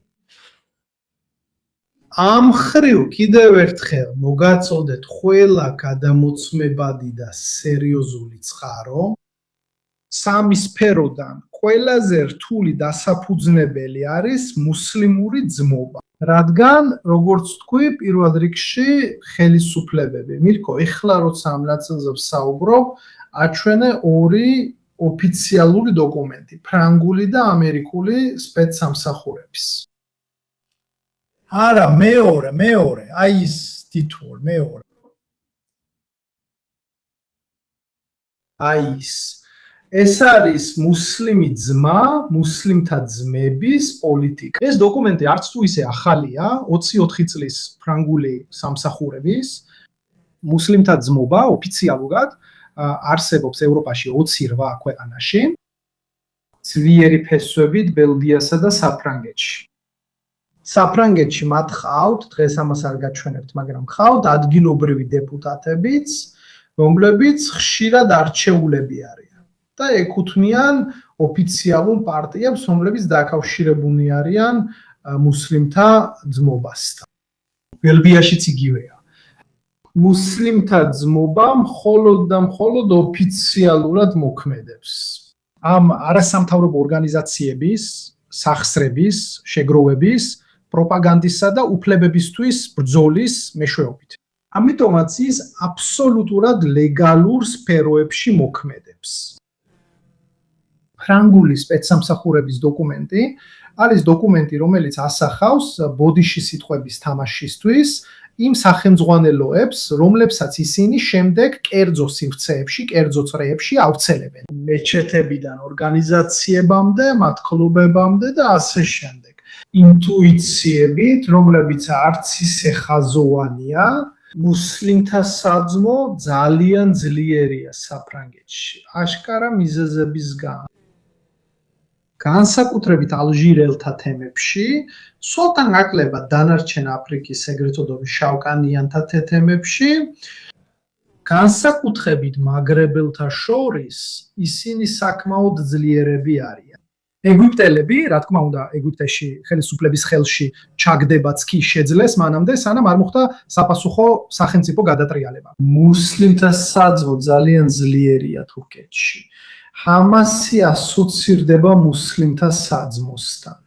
ამ ხრივ კიდევ ერთხელ მოგაწოდეთ ყველა გადამოცმებადი და სერიოზული წყარო. 3 სფეროდან ყველაზე რთული დასაფუძნებელი არის მუსლიმური ძმობა. რადგან, როგორც თქვი, პირველ რიგში ხელისუფლებები. მირკო, ეხლა როცა ამ ნაწილზე ვსაუბრობ, აჩვენე 2 ოფიციალური დოკუმენტი, ფრანგული და ამერიკული სპეცსამსახურების. არა, მეორე, აი ის თითოეულ მეორე. აი ეს არის მუსლიმი ძმა, მუსლიმთა ძმების პოლიტიკა. ეს დოკუმენტი არც თუ ისე ახალია, 24 წლის ფრანგული სამსახურების მუსლიმთა ძმობა ოფიციალურად არსებობს ევროპაში 28 ქვეყანაში, ძლიერი ფესვებით ბელგიასა და საფრანგეთში. საფრანგეთში მათ ხავთ, დღეს ამას არ გაჩვენებთ, მაგრამ ხავთ ადგილობრივი დეპუტატებიც, რომლებიც ხშირად არჩეულები არიან და ეკუთვნიან ოფიციალურ პარტიებს, რომლებიც დაკავშირებულნი არიან მუსლიმთა ძმობასთან. ბელგიაშიც იგივეა. მუსლიმთა ძმობა მხოლოდ და მხოლოდ ოფიციალურად მოქმედებს. ამ არასამთავრობო ორგანიზაციების, სახსრების, შეგროვების, პროპაგანდისა და უფლებებისთვის ბრძოლის მეშვეობით. ამიტომაც ის აბსოლუტურად ლეგალურ სფეროებში მოქმედებს. ფრანგული სპეცსამსახურების დოკუმენტი არის დოკუმენტი, რომელიც ასახავს ბოდიში სიტყვების თამაშისთვის იმ სახელმძღვანელოებს, რომლებსაც ისინი შემდეგ კერძო სივრცეებში, კერძო წრეებში ავრცელებენ. მეჩეთებიდან ორგანიზაციებამდე, მათ კლუბებამდე და ასე შემდეგ. ინტუიციებით, რომლებიც არც ისე ხაზოვანია, მუსლიმთა საძმო ძალიან ძლიერია საფრანგეთში. აშკარა მიზეზების გამო. განსაკუთრებით ალჟირელთა თემებში, სულთან აკლებად დანარჩენ აფრიკის ეგრეთ წოდებული შავკანიანთა თემებში, განსაკუთრებით მაგრებელთა შორის ისინი საკმაოდ ძლიერები არიან. ეგვიპტელები, რა თქმა უნდა, ეგვიპტეში ხელისუფლების ხელში ჩაგდებაც კი შეძლეს მანამდე, სანამ არ მოხდა საპასუხო სახელმწიფო გადატრიალება. მუსლიმთა საძმო ძალიან ძლიერია თურქეთში. ჰამასი ასოცირდება მუსლიმთა საძმოსთან.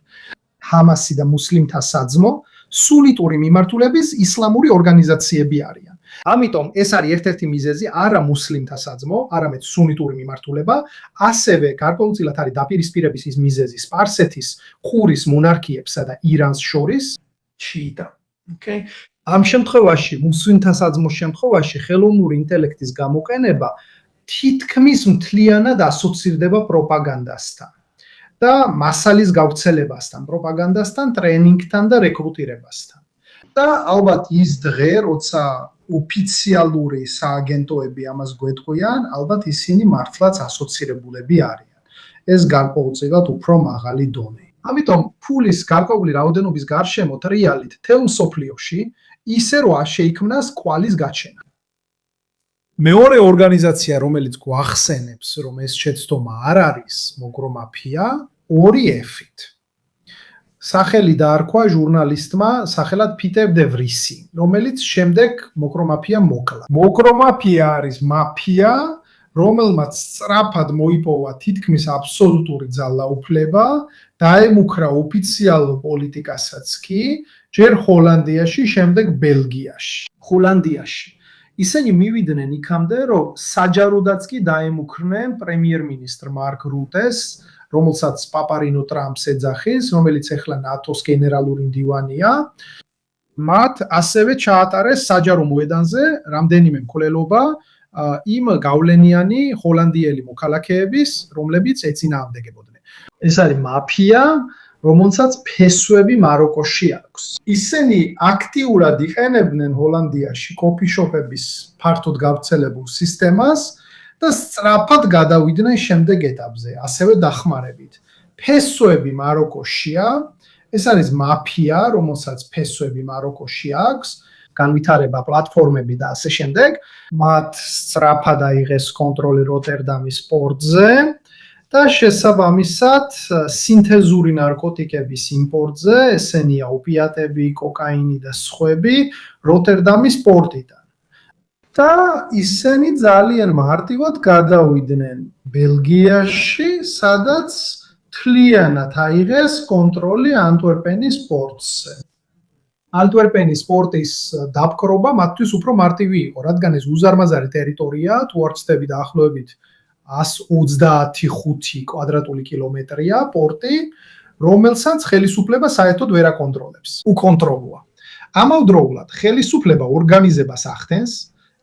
ჰამასი და მუსლიმთა საძმო სუნიტური მიმართულების ისლამური ორგანიზაციები არიან. ამიტომ ეს არის ერთ-ერთი მიზეზი არა მუსლიმთა საძმო, არამედ სუნიტური მიმართულება, ასევე გარკვეულწილად არის დაპირისპირების ის მიზეზი სპარსეთის, ხურის მონარქიებსა და ირანს შორის შიიტა. Okay? ამ შემთხვევაში, მუსლიმთა საძმოს შემთხვევაში ხელოვნური ინტელექტის გამოყენება თითქმის მთლიანად ასოცირდება პროპაგანდასთან და მასალის გავრცელებასთან, პროპაგანდასთან, ტრენინგთან და რეკრუტირებასთან. და ალბათ ის დღე, როცა ოფიციალური სააგენტოები ამას გვეტყვიან, ალბათ ისინი მართლაც ასოცირებულები არიან. ეს გარკვეულწილად უფრო მაღალი დონე. ამიტომ ფულის გარკვეული რაოდენობის გარშემო ტრიალით თელ მსოფლიოში ისე რომ არ შეიქმნას კვალის გაჩენა. მეორე ორგანიზაცია, რომელიც გვახსენებს, რომ ეს შეცდომა არ არის მოგრომაფია, 2F-ით. სახელი დაარქვა ჟურნალისტმა სახელად პიტერ დე ვრისი, რომელიც შემდეგ მოგრომაფია მოკლა. მოგრომაფია არის მაფია, რომელმაც სწრაფად მოიპოვა თითქმის აბსოლუტური ძალაუფლება, დაემუქრა ოფიციალურ პოლიტიკასაც კი, ჯერ ჰოლანდიაში, შემდეგ ბელგიაში. ჰოლანდიაში ისინი მივიდნენ იქამდე, რომ საჯაროდაც კი დაემუქრნენ პრემიერ-მინისტრ მარკ რუტეს, რომელსაც პაპარინო ტრამპს ეძახის, რომელიც ახლა ნატოს გენერალური მდივანია. მათ ასევე ჩაატარეს საჯარო მოედანზე რამდენიმე მკვლელობა იმ გავლენიანი ჰოლანდიელი მოქალაქეების, რომლებიც ეწინააღმდეგებოდნენ. ეს არის მაფია, რომელსაც ფესვები მაროკოში აქვს. ისინი აქტიურად იყენებდნენ ჰოლანდიაში კოფიშოპების ფართოდ გავრცელებულ სისტემას და სწრაფად გადავიდნენ შემდეგ ეტაპზე, ასევე დახმარებით. ფესვები მაროკოშია, ეს არის მაფია, რომელსაც ფესვები მაროკოში აქვს, განვითარება პლატფორმები და ასე შემდეგ. მათ სწრაფად აიღეს კონტროლი როტერდამის პორტზე და შესაბამისად სინთეზური ნარკოტიკების იმპორტზე, ესენია ოპიატები, კოკაინი და სხვები, როტერდამის პორტიდან. და ისინი ძალიან მარტივად გადავიდნენ ბელგიაში, სადაც მთლიანად აიღეს კონტროლი ანტვერპენის პორტზე. ანტვერპენის პორტის დაპყრობა მათთვის უფრო მარტივი იყო, რადგან ეს უზარმაზარი ტერიტორია, თუ არ ვცდები დაახლოებით 125 კვადრატული კილომეტრია პორტი, რომელსაც ხელისუფლება საერთოდ ვერ აკონტროლებს. უკონტროლოა. ამავდროულად ხელისუფლება ორგანიზებას ახდენს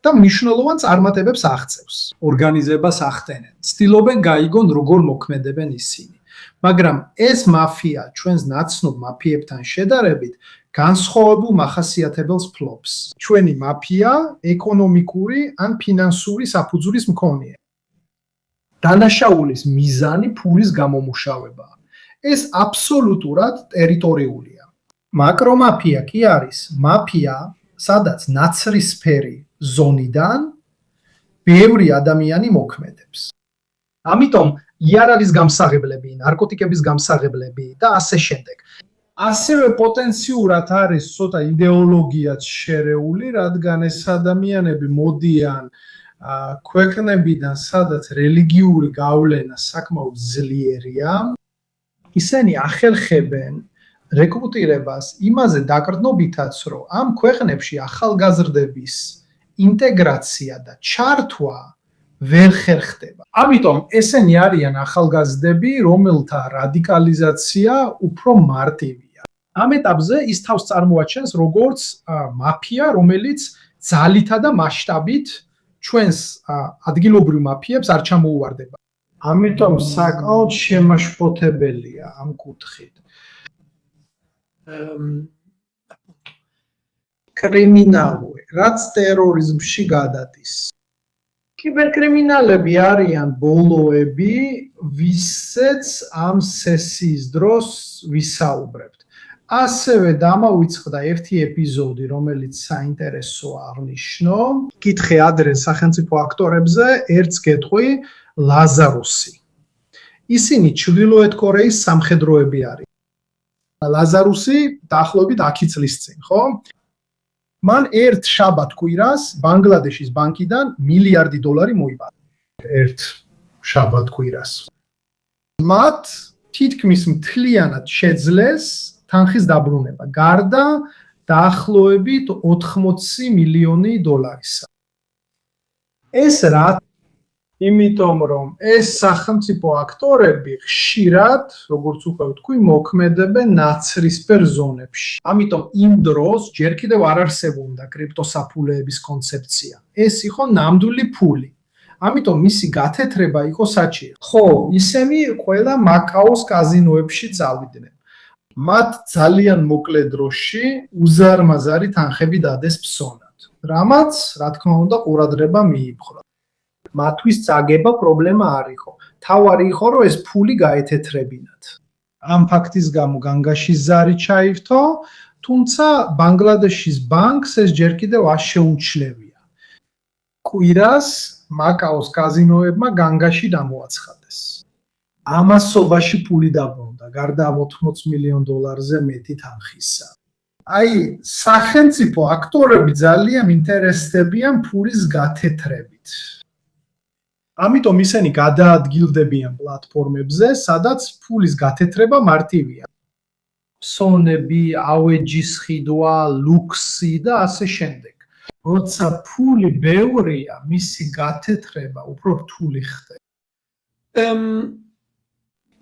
და მნიშვნელოვან წარმატებებს აღწევს. ორგანიზებას ახდენენ. ცდილობენ გაიგონ როგორ მოქმედებენ ისინი. მაგრამ ეს მაფია ჩვენს ნაცნობ მაფიებთან შედარებით განსხვავებულ მახასიათებელს ფლობს. ჩვენი მაფია ეკონომიკური ან ფინანსური საფუძვლის მქონეა. დანაშაულის მიზანი ფულის გამომუშავებაა. ეს აბსოლუტურად ტერიტორიულია. მაკრომაფია კი არის მაფია, სადაც ნაცრისფერი ზონიდან ბევრი ადამიანი მოქმედებს. ამიტომ იარაღის გამსაღებლები, ნარკოტიკების გამსაღებლები და ასე შემდეგ. ასევე პოტენციურად არის ცოტა იდეოლოგიაც შერეული, რადგან ეს ადამიანები მოდიან ქვეყნებიდან, სადაც რელიგიური გავლენა საკმაოდ ძლიერია. ისინი ახერხებენ რეკრუტირებას იმაზე დაკრდნობითაც, რომ ამ ქვეყნებში ახალგაზრდების ინტეგრაცია და ჩართვა ვერ ხერხდება. ამიტომ ესენი არიან ახალგაზრდები, რომელთა რადიკალიზაცია უფრო მარტივია. ამ ეტაპზე ის თავს წარმოაჩენს როგორც მაფია, რომელიც ძალითა და მასშტაბით ჩვენს ადგილობრივ მაფიებს არ ჩამოუვარდება. ამიტომ საკმაოდ შემაშფოთებელია ამ კუთხით. კრიმინალური, რაც ტერორიზმში გადადის. კიბერკრიმინალები არიან ბოლოები, ვისაც ამ სესიის დროს ვისაუბრებთ. ასევე დამავიწყდა ერთი ეპიზოდი, რომელიც საინტერესოა აღნიშნო. კითხე ადრე სახელმწიფო აქტორებზე, ერთს გეტყვი ლაზარუსი. ისინი ჩრდილოეთ კორეის სამხედროები არის. ლაზარუსი დაახლოებით 10 წლის წინ, ხო? მან ერთ შაბათ კვირას ბანგლადეშის ბანკიდან $1 მილიარდი მოიბარა. ერთ შაბათ კვირას. მათ თითქმის მთლიანად შეძლეს თანხის დაბრუნება, გარდა დაახლოებით $80 მილიონი. ეს რა? იმიტომ რომ ეს სახელმწიფო აქტორები ხშირად, როგორც უკვე ვთქვი, მოქმედებენ ნაცრისფერ ზონებში. ამიტომ იმ დროს ჯერ კიდევ არ არსებობდა კრიპტოსაფულეების კონცეფცია. ეს იყო ნამდვილი ფული. ამიტომ მისი გათეთრება იყო საჭირო. ხო, ისინი ყველა მაკაოს კაზინოებში წავიდნენ. მათ ძალიან მოკლე დროში უზარმაზარი თანხები დადეს ფსონად. რამაც, რა თქმა უნდა, ყურადღება მიიპყრო. მათთვის წაგება პრობლემა არ იყო. თავარი იყო, რომ ეს ფული გაეთეთრებინათ. ამ ფაქტის გამო განგაშის ზარი ჩაირთო, თუმცა ბანგლადეშის ბანკს ეს ჯერ კიდევ არ შეუჩლევია. კვირას მაკაოს კაზინოებმა განგაში დამოაცხადეს. ამასობაში ფული დაბრუნდა, გარდა $80 მილიონ მეტი თანხისა. აი, სახელმწიფო აქტორები ძალიან ინტერესდებიან ფულის გათეთრებით. ამიტომ ისინი გადაადგილდებიან პლატფორმებზე, სადაც ფულის გათეთრება მარტივია. ფსონები, ავეჯის ხიდვა, ლუქსი და ასე შემდეგ. როცა ფული ბევრია, მისი გათეთრება უფრო რთული ხდება.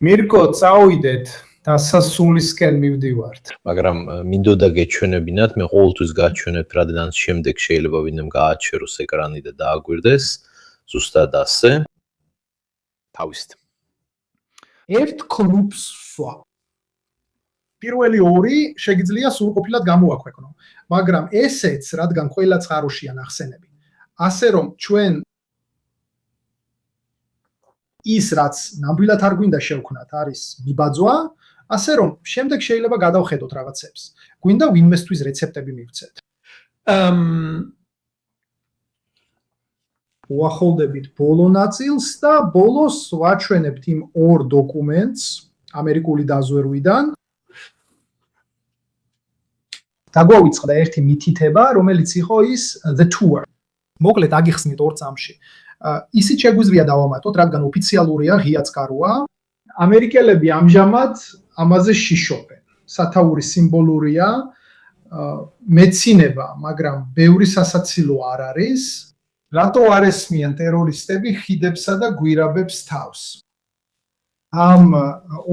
მირკო, წავიდეთ, დასასრულისკენ მივდივართ. მაგრამ მინდოდა გეჩვენებინათ, მე ყოველთვის გაჩვენებთ, რადგან შემდეგ შეიძლება ვინმე გააჩეროს ეკრანი და დააგვირდეს. ზუსტად ასე. თავისით. ერთ კლუბს სვა. პირველი ორი შეგიძლია სრულყოფილად გამოაქვეყნო, მაგრამ ესეც, რადგან ყველა წყაროშია ნახსენები. ასე რომ ჩვენ ის რაც ნამდვილად არ გვინდა შევქნათ არის მიბაძვა, ასე რომ შემდეგ შეიძლება გადავხედოთ რაღაცებს. გვინდა ვინმესთვის რეცეპტები მივცეთ. უახლოვდებით ბოლო ნაწილს და ბოლოს ვაჩვენებთ იმ ორ დოკუმენტს ამერიკული დაზვერვიდან. დაგვაუწყდა ერთი მითითება, რომელიც იყო ის The Tour. მოკლედ აგიხსნით ორ წამში. ისიც შეგვიძლია დავამატოთ, რადგან ოფიციალურია, ღია წყაროა. ამერიკელები ამჟამად ამაზე შიშობენ. სათაური სიმბოლურია, მეცინება, მაგრამ ბევრი სასაცილო არ არის. რატო არ ესმიან ტერორისტები ხიდებსა და გვირაბებს თავს? ამ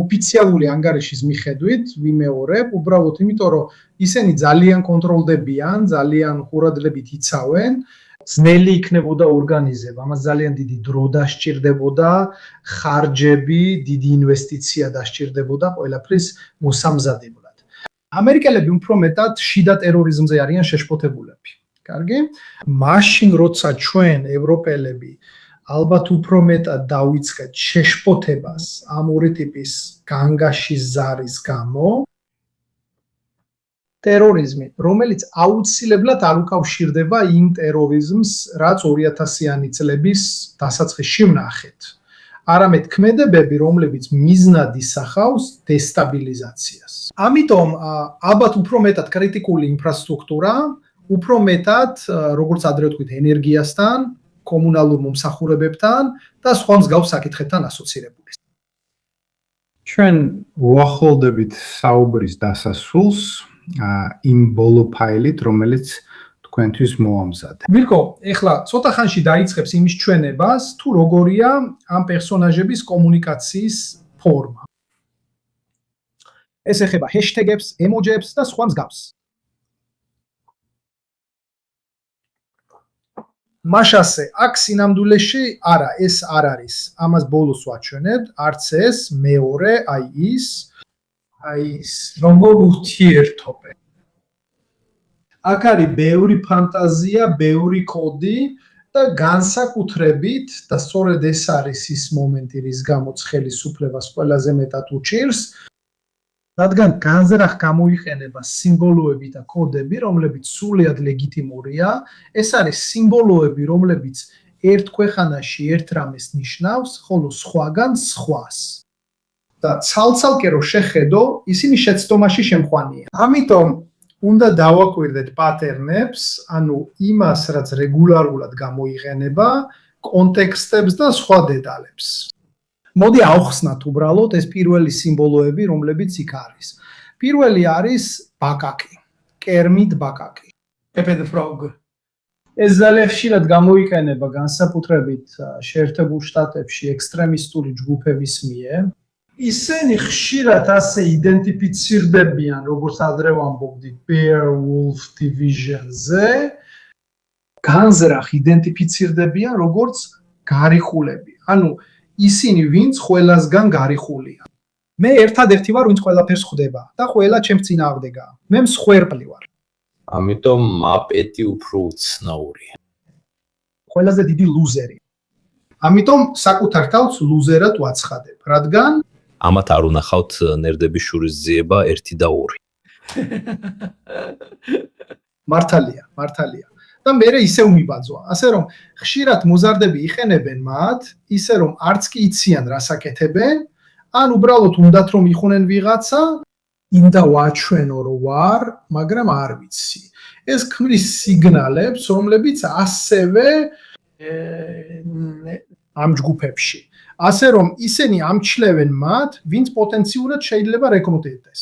ოფიციალური ანგარიშის მიხედვით ვიმეორებ, უბრალოდ იმიტომ, რომ ისინი ძალიან კონტროლდებიან, ძალიან ყურადღებით იცავენ, ძნელი იქნებოდა ორგანიზება, ამას ძალიან დიდი დრო დასჭირდებოდა, ხარჯები, დიდი ინვესტიცია დასჭირდებოდა ყველაფრის მოსამზადებლად. ამერიკელები უფრო მეტად შიდა ტერორიზმზე არიან შეშფოთებულები. კარგი? მაშინ როცა ჩვენ ევროპელები ალბათ უფრო მეტად დავიწყეთ შეშფოთებას ამ ორი ტიპის განგაშის ზარის გამო, ტერორიზმი, რომელიც აუცილებლად არ უკავშირდება იმ ტერორიზმს, რაც 2000-იანი წლების დასაწყისში ვნახეთ. არამედ ქმედებები, რომლებიც მიზნად ისახავს დესტაბილიზაციას. ამიტომ ალბათ უფრო მეტად კრიტიკული ინფრასტრუქტურა, უფრო მეტად, როგორც ადრე ვთქვით, ენერგიასთან, კომუნალურ მომსახურებებთან და სხვა მსგავს საკითხებთან ასოცირებული. ჩვენ უახლოვდებით საუბრის დასასრულს იმ ბოლო ფაილით, რომელიც თქვენთვის მოამზადე. მირკო, ეხლა ცოტა ხანში დაიწყებს იმის ჩვენებას, თუ როგორია ამ პერსონაჟების კომუნიკაციის ფორმა. ეს ეხება ჰეშტეგებს, ემოჯებს და სხვა მსგავს. მაშასე, აქ სინამდვილეში არა, ეს არ არის. ამას ბოლოს ვაჩვენებ, არც ეს, მეორე, აი ის, როგორ ურთიერთობენ. აქ არის ბევრი ფანტაზია, ბევრი კოდი და განსაკუთრებით და სწორედ ეს არის ის მომენტი, რის გამოც ხელისუფლებას ყველაზე მეტად უჭირს, რადგან განზრახ გამოიყენება სიმბოლოები და კოდები, რომლებიც სრულიად ლეგიტიმურია. ეს არის სიმბოლოები, რომლებიც ერთ ქვეყანაში ერთ რამეს ნიშნავს, ხოლო სხვაგან სხვას. და ცალ-ცალკე რო შეხედო, ისინი შეცდომაში შემხვანია. ამიტომ უნდა დავაკვირდეთ პატერნებს, ანუ იმას, რაც რეგულარულად გამოიყენება, კონტექსტებს და სხვა დეტალებს. მოდი ავხსნათ უბრალოდ ეს პირველი სიმბოლოები, რომლებიც იქ არის. პირველი არის ბაკაკი, კერმიტ ბაკაკი. Pepe the Frog. ეს ძალიან ხშირად გამოიყენება განსაკუთრებით შეერთებულ შტატებში ექსტრემისტული ჯგუფების მიერ. ისინი ხშირად ასე იდენტიფიცირდებიან, როგორც ადრე ვამბობდით, Beowulf Division-ზე, განზრახ იდენტიფიცირდებიან როგორც გარიხულები. ანუ ისინი ვინც ყველასგან გარიხულია. მე ერთადერთი ვარ, ვინც ყველაფერს ხვდება და ყველა ჩემს წინააღმდეგაა. მე მსხვერპლი ვარ. ამიტომ აპეტი უფრო უცნაურია. ყველაზე დიდი ლუზერი. ამიტომ საკუთარ თავს ლუზერად ვაცხადებ, რადგან ამათ არ უნახავთ ნერდების შურისძიება 1 და 2. მართალია. და მე ისევ მიბაძვა. ასე რომ ხშირად მოზარდები იყენებენ მათ, ისე რომ არც კი იციან რას აკეთებენ, ან უბრალოდ უნდათ რომ იხუნენ ვიღაცა, ინდა ვაჩვენო რომ ვარ, მაგრამ არ ვიცი. ეს ქმნის სიგნალებს, რომლებიც ასევე ამ ჯგუფებში. ასე რომ ისინი ამჩლევენ მათ, ვინც პოტენციურად შეიძლება რეკრუტირდეს.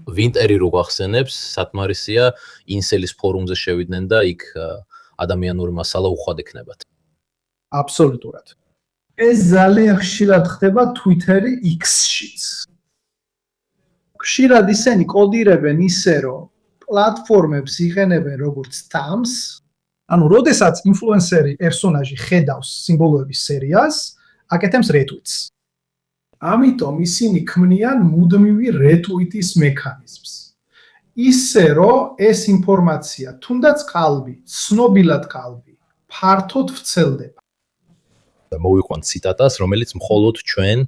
ვინტერი რო გახსენებს, სათმარისია ინსელის ფორუმზე შევიდნენ და იქ ადამიანური მასალა უხვად ექნებათ. აბსოლუტურად. ეს ძალიან ხშირად ხდება Twitter-ი X-შიც. ხშირად ისინი კოდირებენ ისე, რომ პლატფორმებს იყენებენ როგორც thumbs, ანუ როდესაც ინფლუენსერი პერსონაჟი ხედავს სიმბოლოების სერიას, აკეთებს retweets. ამიტომ ისინი ქმნიან მუდმივი retweet-ის მექანიზმს. ისე რომ ეს ინფორმაცია თუნდაც ყალბი, ცნობილად ყალბი, ფართოდ ვრცელდება. მოვიყვანთ ციტატას, რომელიც მხოლოდ ჩვენ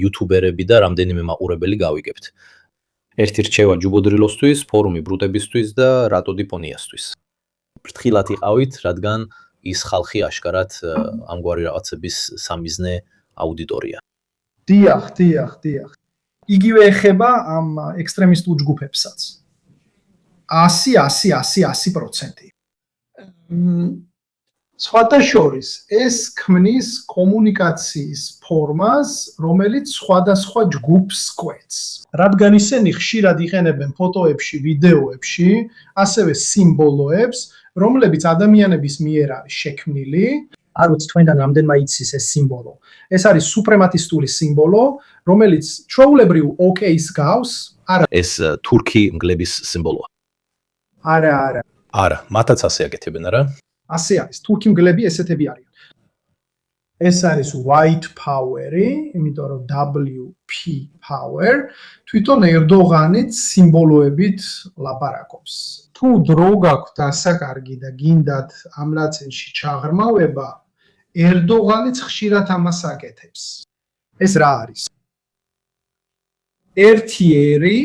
იუთუბერები და რამდენიმე მაყურებელი გავიგებთ. ერთი რჩევა ჯუბოდრილოსთვის, ფორუმი ბრუტებისთვის და რატოდი პონიასთვის. ფრთხილად იყავით, რადგან ის ხალხი აშკარად ამგვარი რაღაცების სამიზნე აუდიტორია. დიახ. იგივე ეხება ამ ექსტრემისტულ ჯგუფებსაც. 100%. სხვათა შორის, ეს ქმნის კომუნიკაციის ფორმას, რომელიც სხვადასხვა ჯგუფს კვეთს. რადგან ისინი ხშირად იყენებენ ფოტოებში, ვიდეოებში, ასევე სიმბოლოებს, რომლებიც ადამიანების მიერ არის შექმნილი. არ ვიცი თქვენთან რამდენმა იცის ეს სიმბოლო. ეს არის სუპრემატისტული სიმბოლო, რომელიც ჩვეულებრივ OK-ს გავს. არა, ეს თურქი მგლების სიმბოლოა. არა, მათაც ასე აკეთებენ, არა? ასე არის. თურქი მგლები ესეთები არიან. ეს არის white power-ი, იმიტომ რომ WP power თვითონ ერდოღანიც სიმბოლოებით ლაპარაკობს. თუ დრო გაქვთ ასაკარგი და გინდათ ამ ლაცენში ჩაღრმავება, ერდოღანიც ხშირად ამას აკეთებს. ეს რა არის? ერთი ერი,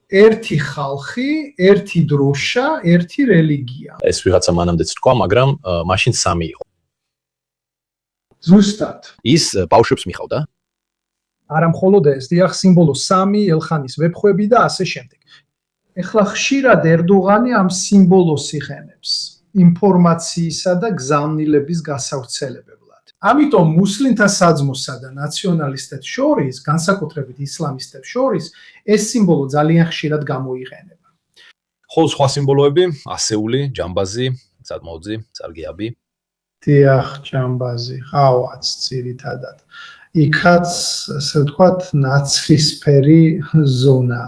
ერთი ხალხი, ერთი დროშა, ერთი რელიგია. ეს ვიღაცა მანამდეც თქვა, მაგრამ მაშინ 3 იყო. ზუსტად. ის ბავშვებს მიხავდა? არა მხოლოდ ეს, დიახ, სიმბოლო 3, ელხანის ვეფხვები და ასე შემდეგ. ეხლა ხშირად ერდოღანი ამ სიმბოლოს იხენებს ინფორმაციისა და გზავნილების გასავრცელებებლად. ამიტომ მუსლიმთა საძმოსა და ნაციონალისტებს შორის, განსაკუთრებით ისლამისტებს შორის, ეს სიმბოლო ძალიან ხშირად გამოიყენება. ხოლო სხვა სიმბოლოები, ასეული, ჯამბაზი, სადმოძი, წარგიაბი. დიახ, ჯამბაზი, ყავაც ძირითადად. იქაც, ასე ვთქვათ, ნაცრისფერი ზონა.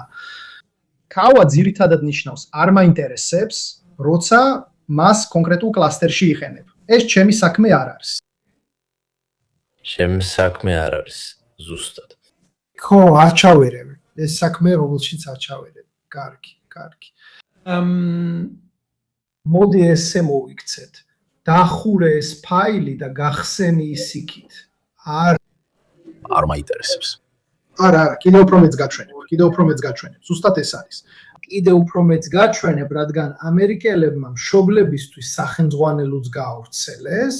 ყავა ძირითადად ნიშნავს არ მაინტერესებს, როცა მას კონკრეტულ კლასტერში იყენებ. ეს ჩემი საქმე არ არის. ჩემი საქმე არ არის, ზუსტად. ხო, არ ჩავერევ. ეს საქმე, რომელშიც არ ჩავერევ. კარგი. მოდი ესე მოვიქცეთ. დახურე ეს ფაილი და გახსენი ის იქით. არ მაინტერესებს. არა, კიდევ უფრო მეც გაჩვენებ. ზუსტად ეს არის. კიდევ უფრო მეც გაჩვენებ, რადგან ამერიკელებმა მშობლებისთვის სახელმძღვანელოც გაავრცელეს,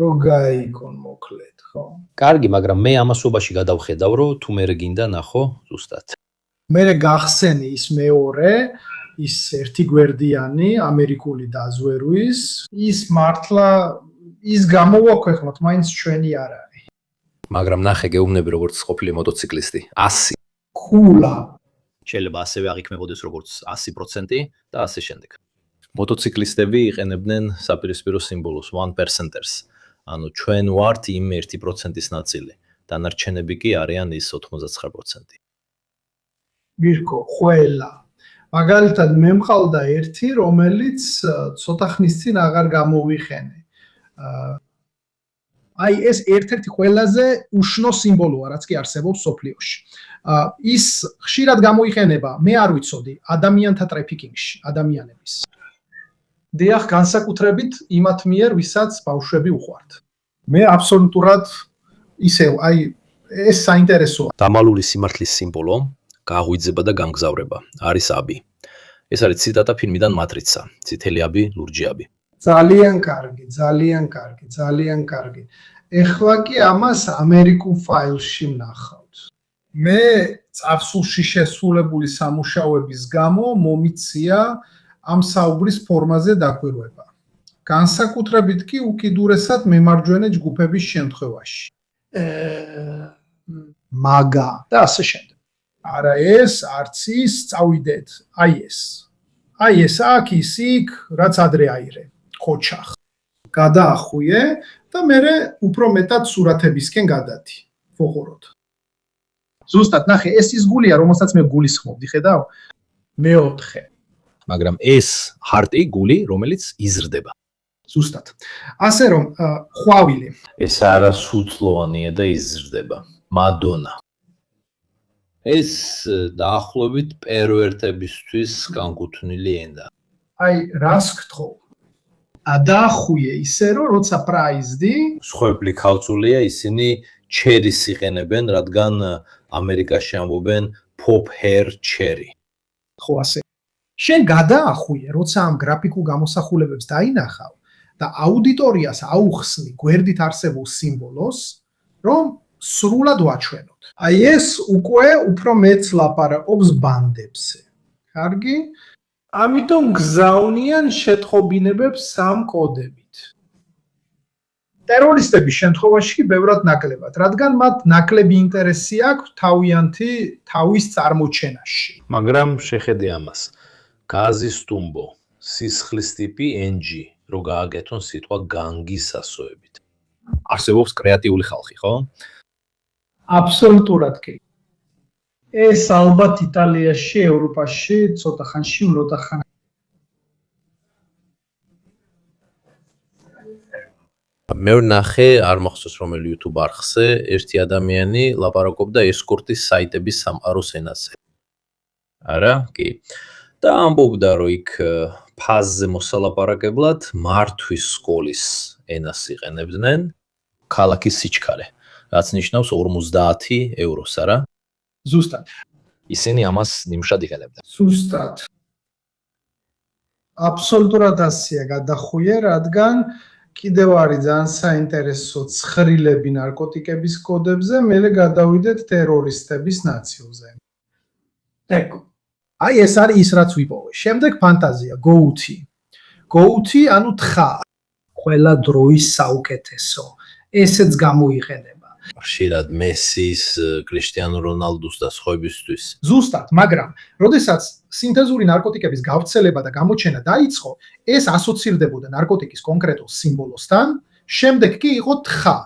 რომ გაიქონ მოკლედ, ხო? კარგი, მაგრამ მე ამასობაში გადავხედავ, რომ თუ მე გინდა ნახო ზუსტად. მე გახსენი ის მეორე, ის ერთი გვერდიანი ამერიკული დაზვერვის, ის მართლა ის გამოვაქვეყნოთ, მაინც ჩვენი არ არის. მაგრამ ნახე გეუბნები როგორც ყოფილი მოტოციკლისტი, 100. ქულა. შეიძლება ასევე აღიქმებოდეს როგორც 100% და ასე შემდეგ. მოტოციკლისტები იყენებდნენ საპირისპირო სიმბოლოს 1%-ers. ანუ ჩვენ ვართ იმ 1%-ის ნაწილი. დანარჩენები კი არიან ის 99%. ვირკო, ყველა. მაგალითად მე მყავდა ერთი, რომელიც ცოტა ხნის წინ აღარ გამოვიხენე. აი ეს ერთ-ერთი ყველაზე უშნო სიმბოლოა, რაც კი არსებობს სოფლიოში. ის ხშირად გამოიყენება, მე არ ვიცოდი, ადამიანთა ტრაფიკინგში, ადამიანების. დიახ, განსაკუთრებით იმათ მიერ, ვისაც ბავშვები უყვართ. მე აბსოლუტურად ისევ, აი ეს საინტერესოა. დამალული სიმართლის სიმბოლო, გაღვიძება და გამგზავრება, არის აბი. ეს არის ციტატა ფილმიდან მატრიცა, წითელი აბი, ლურჯი აბი. ძალიან კარგი. ეხლა კი ამას ამერიკულ ფაილში ვნახავთ. მე წარსულში შესრულებული სამუშაოების გამო მომიწია ამ საუბრის ფორმაზე დაკვირვება. განსაკუთრებით კი უკიდურესად მემარჯვენე ჯგუფების შემთხვევაში. მაგა და ასე შემდეგ. არა ეს, არც ის, წავიდეთ. აი ეს აქ ის იქ, რაც ადრე აირე. ხოჩახ. გადაახვიე და მე უფრო მეტად სურათებისკენ გადადი. ფოღოროდ. ზუსტად ნახე, ეს ის გულია, რომელსაც მე გულისხმობდი, ხედავ? მეოთხე. მაგრამ ეს ჰარტი გული, რომელიც იზრდება. ზუსტად. ასე რომ, ხვავილი. ეს არასრულწლოვანია და იზრდება. მადონა. ეს დაახლოებით პერვერტებისთვის განკუთვნილი ენა. აი, რას გთხოვ? დაახვიე ისე, რომ როცა პრაიზდი, სხვაგვარი ქალწულია, ისინი ჩერის იყენებენ, რადგან ამერიკაში ამბობენ pop hair cherry. ხო ასე. შენ გადაახვიე, როცა ამ გრაფიკულ გამოსახულებებს დაინახავ და აუდიტორიას აუხსნი გვერდით არსებულ სიმბოლოს, რომ სრულად ვაჩვენოთ. აი ეს უკვე უფრო მეც ლაპარაკობს ბანდებზე. კარგი? ამიტომ გზავნიან შეტყობინებებს სამ კოდებით. ტერორისტების შემთხვევაში კი ბევრად ნაკლებად, რადგან მათ ნაკლები ინტერესი აქვს თავიანთი თავის წარმოჩენაში. მაგრამ შეხედე ამას. გაზის ტუმბო, სისხლის ტიპი NG, რო გააკეთონ სიტყვა განგის ასოებით. არსებობს კრეატიული ხალხი, ხო? აბსოლუტურად კი. ეს ალბათ იტალიაში, ევროპაში ცოტა ხანში მროდა ხან. მე ვნახე, არ მახსოვს რომელი YouTube არხზე, ერთი ადამიანი ლაპარაკობდა ესკორტის საიტების სამყაროს ენაზე. არა? კი. და ამბობდა, რომ იქ ფაზზე მოსალაპარაკებლად მართვის სკოლის ენას იყენებდნენ, ქალაქის სიჩქარე, რაც ნიშნავს 50 ევროს, არა? ზუსტად. ისინი ამას ნიმუშად იყენებდნენ. ზუსტად. აბსოლუტურად ასია გადახვიე, რადგან კიდევ არის ძალიან საინტერესო ცხრილები ნარკოტიკების კოდებზე, მერე გადავიდეთ ტერორისტების ნაწილზე. ეკო. აი ეს არის ის რაც ვიპოვე. შემდეგ ფანტაზია, GOATee. GOATee ანუ თხა. ყველა დროის საუკეთესო. ესეც გამოიყენება. ხშირად მესის, კრისტიანო რონალდუს და სხვებისთვის. ზუსტად, მაგრამ როდესაც სინთეზური ნარკოტიკების გავრცელება და გამოჩენა დაიწყო, ეს ასოცირდებოდა ნარკოტიკის კონკრეტულ სიმბოლოსთან, შემდეგ კი იყო თხა,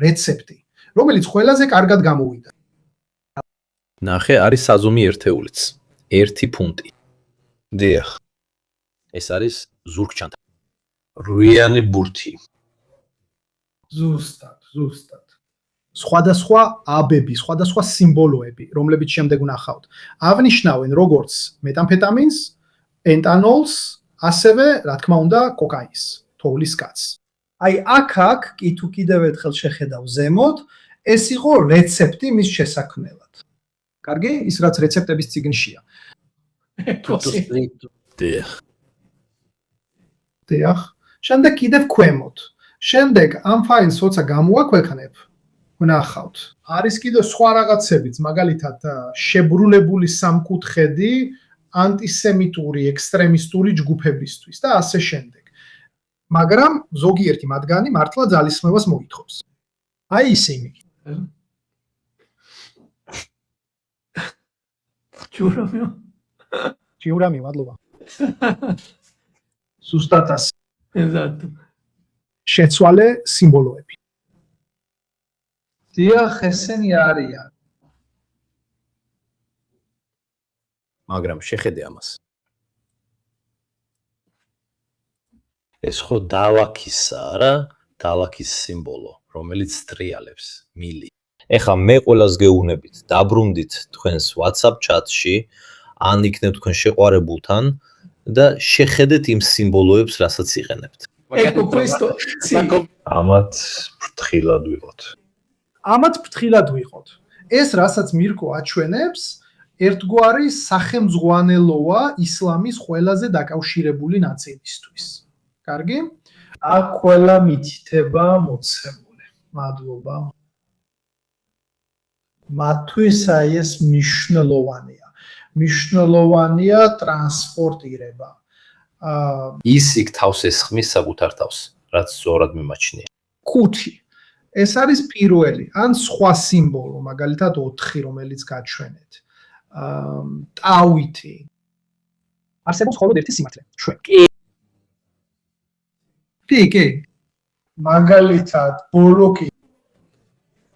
რეცეპტი, რომელიც ყველაზე კარგად გამოვიდა. ნახე, არის საზომი ერთეულიც. 1 ფუნტი. დიახ. ეს არის ზურგჩანთა. რუიანი ბურთი. ზუსტად. სხვადასხვა აბები, სხვადასხვა სიმბოლოები, რომლებიც შემდეგ ვნახავთ, აღნიშნავენ როგორც მეტამფეტამინს, ენტანოლს, ასევე, რა თქმა უნდა, კოკაინს, თოვლის კაცს. აი აქ კი თუ კიდევ ერთხელ შეხედავ ზემოთ, ეს იყო რეცეპტი მის შესაქმნელად. კარგი? ის რაც რეცეპტების წიგნშია. დიახ. შემდეგ კიდევ ქვემოთ. შემდეგ ამ ფაილს როცა გამოაქვეყნებ, ვნახავთ. არის კიდევ სხვა რაღაცებიც, მაგალითად, შებრუნებული სამკუთხედი ანტისემიტური, ექსტრემისტური ჯგუფებისთვის და ასე შემდეგ. მაგრამ ზოგიერთი მათგანი მართლა ძალისხმევას მოითხოვს. აი ისინი. ჯიურამი, მადლობა. ზუსტად ასე. Exato. შეცვალე სიმბოლოები. დიახ, ესენი არიან. მაგრამ შეხედე ამას. ეს ხო დალაქისა, არა? დალაქის სიმბოლო, რომელიც ტრიალებს, მილი. ეხლა მე ყველას გეუბნებით, დაბრუნდით თქვენს WhatsApp chat-ში, ან იქნებ თქვენ შეყვარებულთან და შეხედეთ იმ სიმბოლოებს, რასაც იყენებთ. Ecco questo, sì. ამათ ფრთხილად ვიყოთ. ამათ ფრთხილად ვიყოთ. ეს რასაც მირკო აჩვენებს, ერთგვარი სახელმძღვანელოა ისლამის ყველაზე დაკავშირებული ნაწილისთვის. კარგი? აქ ყველა მითითება მოცემული. მადლობა. მათთვის აი ეს მნიშვნელოვანია. მნიშვნელოვანია ტრანსპორტირება. ის იქ თავს ესხმის საკუთარ თავს, რაც სწორად მიმაჩნია. 5. ეს არის პირველი, ან სხვა სიმბოლო, მაგალითად 4, რომელიც გაჩვენეთ. ტავითი. არსებობს მხოლოდ ერთი სიმართლე, ჩვენ. კი. მაგალითად, ბოლოკი.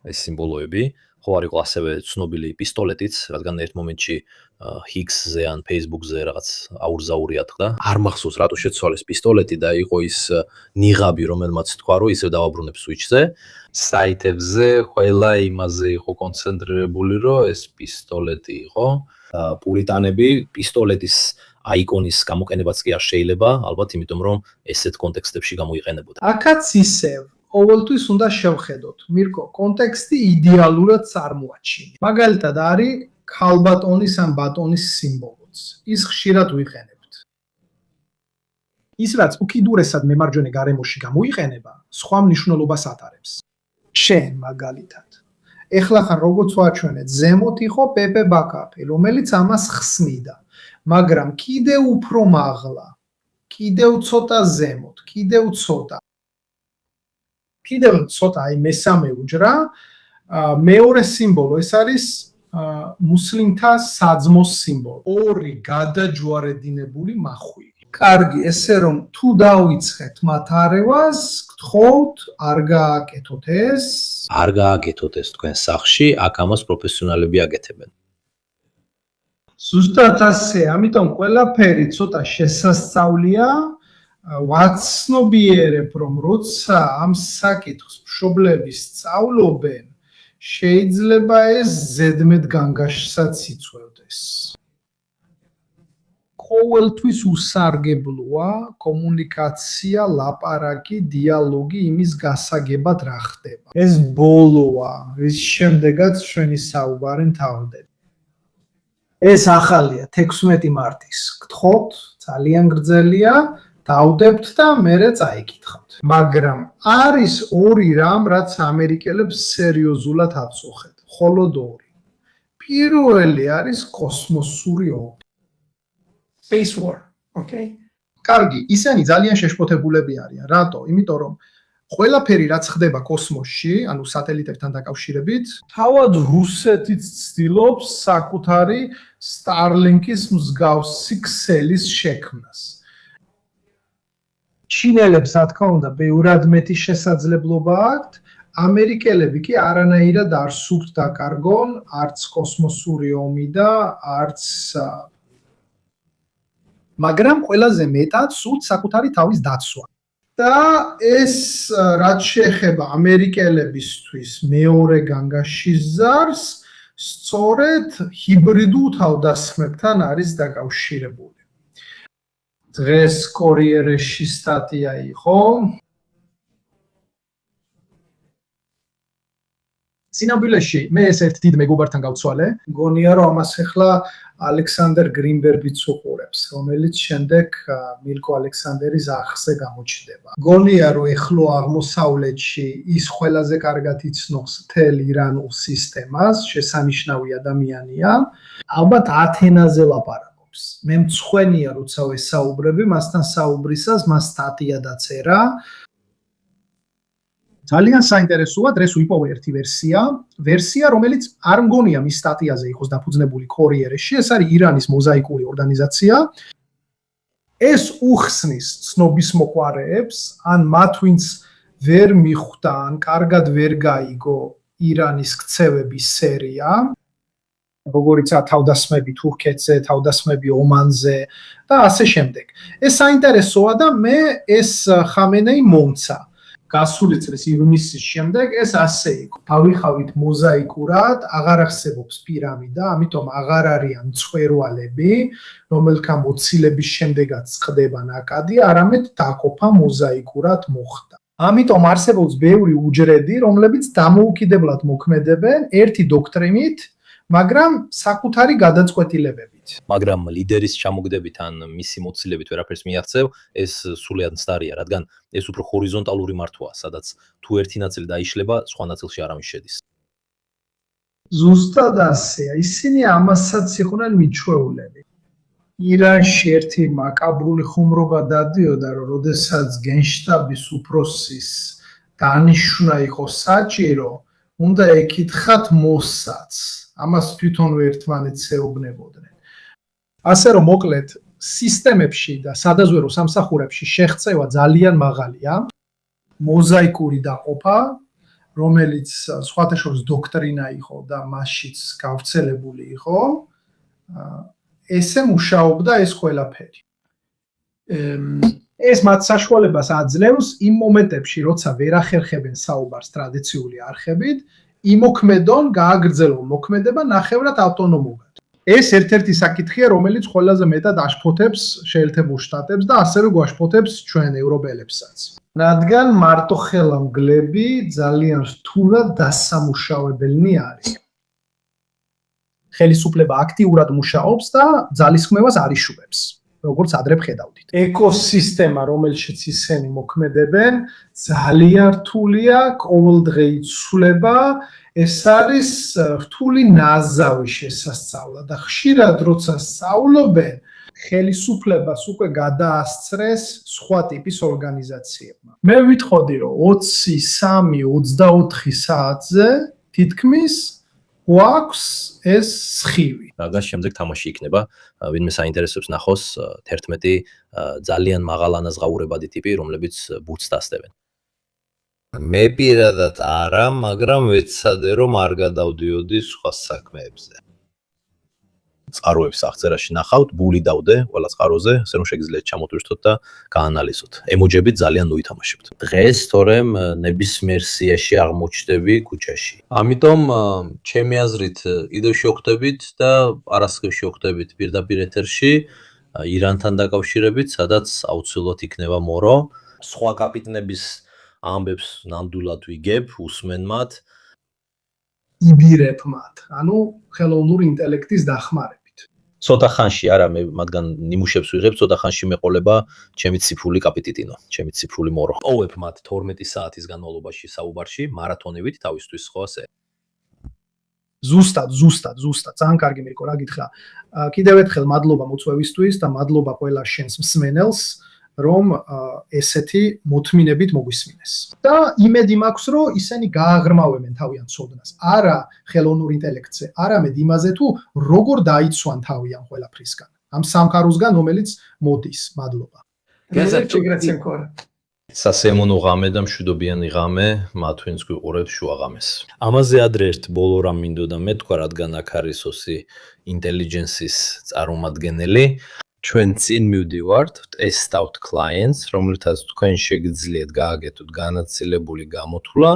ეს სიმბოლოები ხო არ იყო ასევე ცნობილი პისტოლეტიც, რადგან ერთ მომენტში X-ზე ან Facebook-ზე რაღაც აურზაური ატყდა. არ მახსოვს რატო შეცვალეს პისტოლეტი და იყო ის ნიღაბი, რომელმაც თქვა, რომ ისევ დავაბრუნებ Switch-ზე. საიტებზე ყველა იმაზე იყო კონცენტრირებული, რომ ეს პისტოლეტი იყო. პურიტანები პისტოლეტის აიკონის გამოყენებაც კი არ შეიძლება, ალბათ იმიტომ რომ ესეთ კონტექსტებში გამოიყენებოდა. აქაც ისევ ყოველთვის უნდა შევხედოთ. მირკო, კონტექსტი იდეალურად წარმოაჩინე. მაგალითად არის ქალბატონის ან ბატონის სიმბოლოც. ის ხშირად ვიყენებთ. ის რაც უკიდურესად მემარჯვენე გარემოში გამოიყენება, სხვა მნიშვნელობას ატარებს. შენ მაგალითად. ეხლა ხან როგორც ვაჩვენეთ, ზემოთ იყო პეპე ბაკაპი, რომელიც ამას ხსნიდა. მაგრამ კიდევ უფრო მაღლა, კიდევ ცოტა ზემოთ, კიდევ ცოტა. კიდევ ცოტა აი მესამე უჯრა, მეორე სიმბოლო, ეს არის მუსლიმთა საძმოს სიმბოლო. ორი გადაჯვარედინებული მახვილი. კარგი, ესე რომ თუ დავიწყეთ მათ არევას, გთხოვთ, არ გააკეთოთ ეს. არ გააკეთოთ ეს თქვენ სახლში, აქ ამას პროფესიონალები აკეთებენ. ზუსტად ასე, ამიტომ ყველაფერი ცოტა შესასწავლია. ვაცნობიერებ, რომ როცა ამ საკითხს მშობლები სწავლობენ, შეიძლება ეს ზედმეტ განგაშსაც იწვევდეს. ყოველთვის უსარგებლოა კომუნიკაცია, ლაპარაკი, დიალოგი იმის გასაგებად რა ხდება. ეს ბოლოა, რის შემდეგაც ჩვენი საუბარი მთავრდება. ეს ახალია 16 მარტის. გთხოვთ, ძალიან გრძელია. დავდებთ და მერე წაიკითხავთ. მაგრამ არის ორი რამ, რაც ამერიკელებს სერიოზულად აწუხეთ. მხოლოდ ორი. პირველი არის კოსმოსური ომი. Space war, okay? კარგი, ისინი ძალიან შეშფოთებულები არიან. რატო? იმიტომ რომ ყველაფერი რაც ხდება კოსმოსში, ანუ სატელიტებთან დაკავშირებით, თავად რუსეთიც ცდილობს საკუთარი Starlink-ის მსგავსი ქსელის შექმნას. ჩინელებს, რა თქმა უნდა, ბევრად მეტი შესაძლებლობა აქვთ, ამერიკელები კი არანაირად არ სურთ დაკარგონ არც კოსმოსური ომი და არც მაგრამ ყველაზე მეტად სურთ საკუთარი თავის დაცვა. და ეს რაც შეეხება ამერიკელებისთვის მეორე განგაშის ზარს, სწორედ ჰიბრიდულ თავდასხმებთან არის დაკავშირებული. დღეს კორიერში სტატია იყო. სინამდვილეში მე ეს ერთ დიდ მეგობართან გავცვალე. მგონია რომ ამას ახლა ალექსანდერ გრინბერგიც უყურებს, რომელიც შემდეგ მილკო ალექსანდერის ახზე გამოჩნდება. მგონია რომ ეხლო აღმოსავლეთში ის ყველაზე კარგად იცნობს მთელ ირანულ სისტემას, შესანიშნავი ადამიანია. ალბათ ათენაზე ლაპარაკობს. მე მწვენია როცა ვესაუბრები მასთან საუბრისას, მას სტატია დაწერა. ძალიან საინტერესოა, დღეს ვიპოვე ერთი ვერსია, რომელიც არ მგონია მის სტატიაზე იყოს დაფუძნებული კორიერში, ეს არის ირანის მოზაიკური ორგანიზაცია. ეს უხსნის ცნობის მოყვარეებს, ან მათ ვინც ვერ მიხვდა, ან კარგად ვერ გაიგო ირანის ქცევების სერია, როგორიცაა თავდასხმები თურქეთზე, თავდასხმები ომანზე და ასე შემდეგ. ეს საინტერესოა და მე ეს ხამენეი მომცა. გასული წლის ივნისის შემდეგ ეს ასე იყო. ავიხავით მოზაიკურად, აღარ არსებობს პირამიდა, ამიტომ აღარ არიან მწვერვალები, რომელთა მოცილების შემდეგაც ხდება ნაკადი, არამედ დაყოფა მოზაიკურად მოხდა. ამიტომ არსებობს ბევრი უჯრედი, რომლებიც დამოუკიდებლად მოქმედებენ ერთი დოქტრინით, მაგრამ საკუთარი გადაწყვეტილებებით. მაგრამ ლიდერის ჩამოგდებით ან მისი მოცილებით ვერაფერს მიაღწევ, ეს სრულიად მცდარია, რადგან ეს უფრო ჰორიზონტალური მართვაა, სადაც თუ ერთი ნაწილი დაიშლება, სხვა ნაწილში არავინ შედის. ზუსტად ასეა, ისინი ამასაც იყვნენ მიჩვეულები. ირანში ერთი მაკაბრული ხუმრობა დადიოდა, რომ როდესაც გენშტაბის უფროსის დანიშვნა იყო საჭირო, უნდა ეკითხათ მოსადს. ამას თვითონვე ერთმანეთს ეუბნებოდნენ. ასე რომ მოკლედ სისტემებში და სადაზვერო სამსახურებში შეღწევა ძალიან მაღალია. მოზაიკური დაყოფა, რომელიც სხვათა შორის დოქტრინა იყო და მასშიც გავრცელებული იყო, ესე მუშაობდა ეს ყველაფერი. ეს მათ საშუალებას აძლევს იმ მომენტებში, როცა ვერ ახერხებენ საუბარს ტრადიციული არხებით, იმოქმედონ, გააგრძელონ მოქმედება ნახევრად ავტონომურად. ეს ერთ-ერთი საკითხია, რომელიც ყველაზე მეტად აშფოთებს შეერთებულ შტატებს და ასევე გვაშფოთებს ჩვენ ევროპელებსაც. რადგან მარტოხელა მგლები ძალიან რთულად დასამუშავებელნი არიან. ხელისუფლება აქტიურად მუშაობს და ძალისხმევას არ იშუქებს. როგორც ადრე ხედავდით. ეკოსისტემა, რომელშიც ისინი მოქმედებენ, ძალიან რთულია, ყოველდღე იცვლება, ეს არის რთული ნაზავი შესასწავლად და ხშირად როცა სწავლობენ, ხელისუფლებას უკვე გადაასწრეს სხვა ტიპის ორგანიზაციებმა. მე ვიტყოდი, რომ 23-24 საათზე თითქმის გვაქვს ეს სხივი. რაგან შემდეგ თამაში იქნება, ვინმე საინტერესებს ნახოს 11 ძალიან მაღალ ანაზღაურებადი ტიპი, რომლებიც ბუთს დასდევენ. მე პირადად არა, მაგრამ ვეცადე რომ არ გადავდიოდი სხვა საქმეებზე. წყაროებს აღწერაში ნახავთ, ბული დავდე ყველა წყაროზე, ასე რომ შეგიძლიათ ჩამოტვირთოთ და გაანალიზოთ. ემოჯებით ძალიან ნუითამაშებთ. დღეს თორემ ნებისმიერ სიაში აღმოჩნდები ქუჩაში. ამიტომ ჩემი აზრით კიდევ შევხვდებით და არასხივ შევხვდებით პირდაპირ ეთერში ირანთან დაკავშირებით, სადაც აუცილებლად იქნება მორო. სხვა კაპიტნების ამბებს ნამდვილად ვიგებ, უსმენ მათ. იბირებ მათ, ანუ ხელოვნური ინტელექტის დახმარებით. ცოტა ხანში არა მე მათგან ნიმუშებს ვიღებ, ცოტა ხანში მეყოლება ჩემი ციფრული კაპიტიტინო, ჩემი ციფრული მორო. პოვებ მათ 12 საათის განმავლობაში საუბარში, მარათონივით თავისთვის ხო ასე. ზუსტად, ძალიან კარგი მეკო, რა გითხრა. კიდევ ერთხელ მადლობა მოწვევისთვის და მადლობა ყველა შენს მსმენელს, რომ ესეთი მოთმინებით მოგვისმინეს. და იმედი მაქვს, რომ ისინი გააღრმავებენ თავიანთ ცოდნას, არა ხელოვნურ ინტელექტზე, არამედ იმაზე თუ როგორ დაიცვან თავიანთ ყველაფრისგან, ამ სამყაროსგან, რომელიც მოდის. მადლობა. სასიამოვნო ღამე და მშვიდობიანი ღამე მათ ვინც გვიყურებთ შუა ღამეს. ამაზე ადრე ერთ ბოლო რამ მინდოდა მეთქვა, რადგან აქ არის ოსი ინტელიჯენსის წარმომადგენელი. ჩვენ წინ მივდივართ, ტესტავთ clients, რომლითაც თქვენ შეგიძლიათ გააკეთოთ განაწილებული გამოთვლა,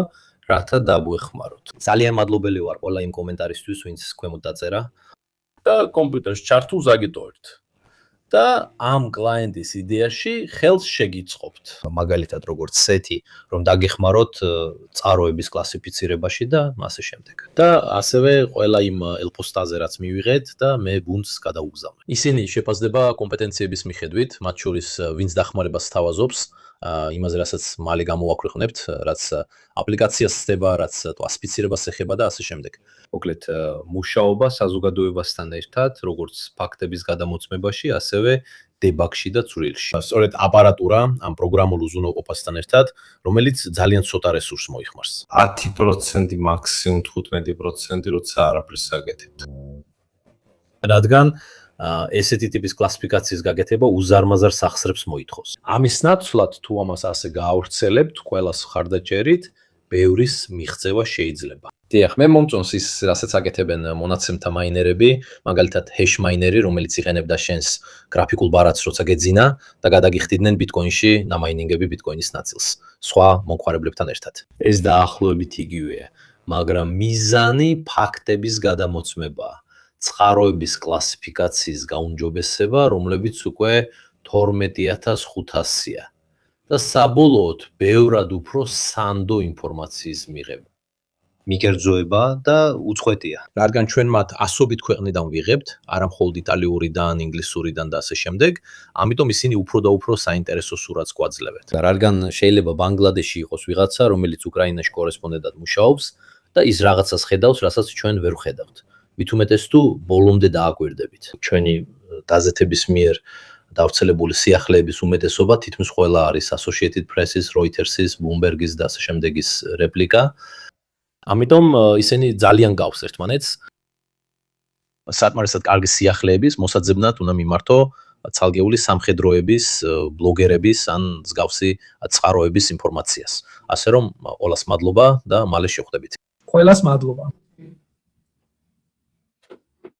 რათა დაგვეხმაროთ. ძალიან მადლობელი ვარ ყველა იმ კომენტარისთვის, ვინც ქვემოთ დაწერა. და კომპიუტერში ჩართულ ზაგიტოვებთ. და ამ კლიენტის იდეაში ხელს შეგიწყობთ. მაგალითად, როგორც სეთი, რომ დაგეხმაროთ წყაროების კლასიფიცირებაში და ასე შემდეგ. და ასევე ყველა იმ ელპოსტაზე რაც მივიღეთ და მე გუნდს გადავუგზავნე. ისინი შეფასდება კომპეტენციების მიხედვით, მათ შორის ვინც დახმარებას სთავაზობს, იმაზე რასაც მალე გამოვაქვეყნებთ, რაც აპლიკაციას ხდება, რაც კლასიფიცირებას ეხება და ასე შემდეგ. მოკლედ, მუშაობა საზოგადოებასთან ერთად, როგორც ფაქტების გადამოწმებაში, ასევე დებაგში და ცვლილში. სწორედ აპარატურა ამ პროგრამულ უზრუნველყოფასთან ერთად, რომელიც ძალიან ცოტა რესურსს მოიხმარს. 10% მაქსიმუმ 15% როცა არაფერს აკეთებთ. რადგან ესეთი ტიპის კლასიფიკაციის გაკეთება უზარმაზარ სახსრებს მოითხოვს. ამის ნაცვლად თუ ამას ასე გაავრცელებთ, ყველას ხარდაჭერით, ბევრის მიღწევა შეიძლება. დიახ, მე მომწონს ის, რასაც აკეთებენ მონაცემთა მაინერები, მაგალითად hash მაინერი, რომელიც იყენებდა შენს გრაფიკულ ბარათს, როცა გეძინა და გადაგიხდიდნენ ბიტკოინში ნამაინინგები ბიტკოინის ნაწილს, სხვა მომხმარებლებთან ერთად. ეს დაახლოებით იგივეა, მაგრამ მიზანი ფაქტების გადამოწმებაა. წყაროების კლასიფიკაციის გაუმჯობესება, რომლებიც უკვე 12500-ია და საბოლოოდ ბევრად უფრო სანდო ინფორმაციის მიღება. მიგერძოება და უწყვეტია. რადგან ჩვენ მათ ასობით ქვეყნიდან ვიღებთ, არა მხოლოდ იტალიურიდან, ინგლისურიდან და ასე შემდეგ, ამიტომ ისინი უფრო და უფრო საინტერესო სურათს გვაძლევენ. რადგან შეიძლება ბანგლადეში იყოს ვიღაცა, რომელიც უკრაინაში კორესპონდენტად მუშაობს და ის რაღაცას ხედავს, რასაც ჩვენ ვერ ვხედავთ. მით უმეტეს თუ ბოლომდე დააკვირდებით. ჩვენი დაზეთების მიერ დავრცელებული სიახლეების უმეტესობა თითქმის ყველა არის Associated Press-ის, Reuters-ის, Bloomberg-ის და ასე შემდეგის რეპლიკა. ამიტომ ისინი ძალიან გავს ერთმანეთს. საკმარისად კარგი სიახლეების მოსაძებნად უნდა მიმართო ცალკეული სამხედროების, ბლოგერების ან მსგავსი წყაროების ინფორმაციას. ასე რომ, ყველას მადლობა და მალე შევხვდებით. ყველას მადლობა.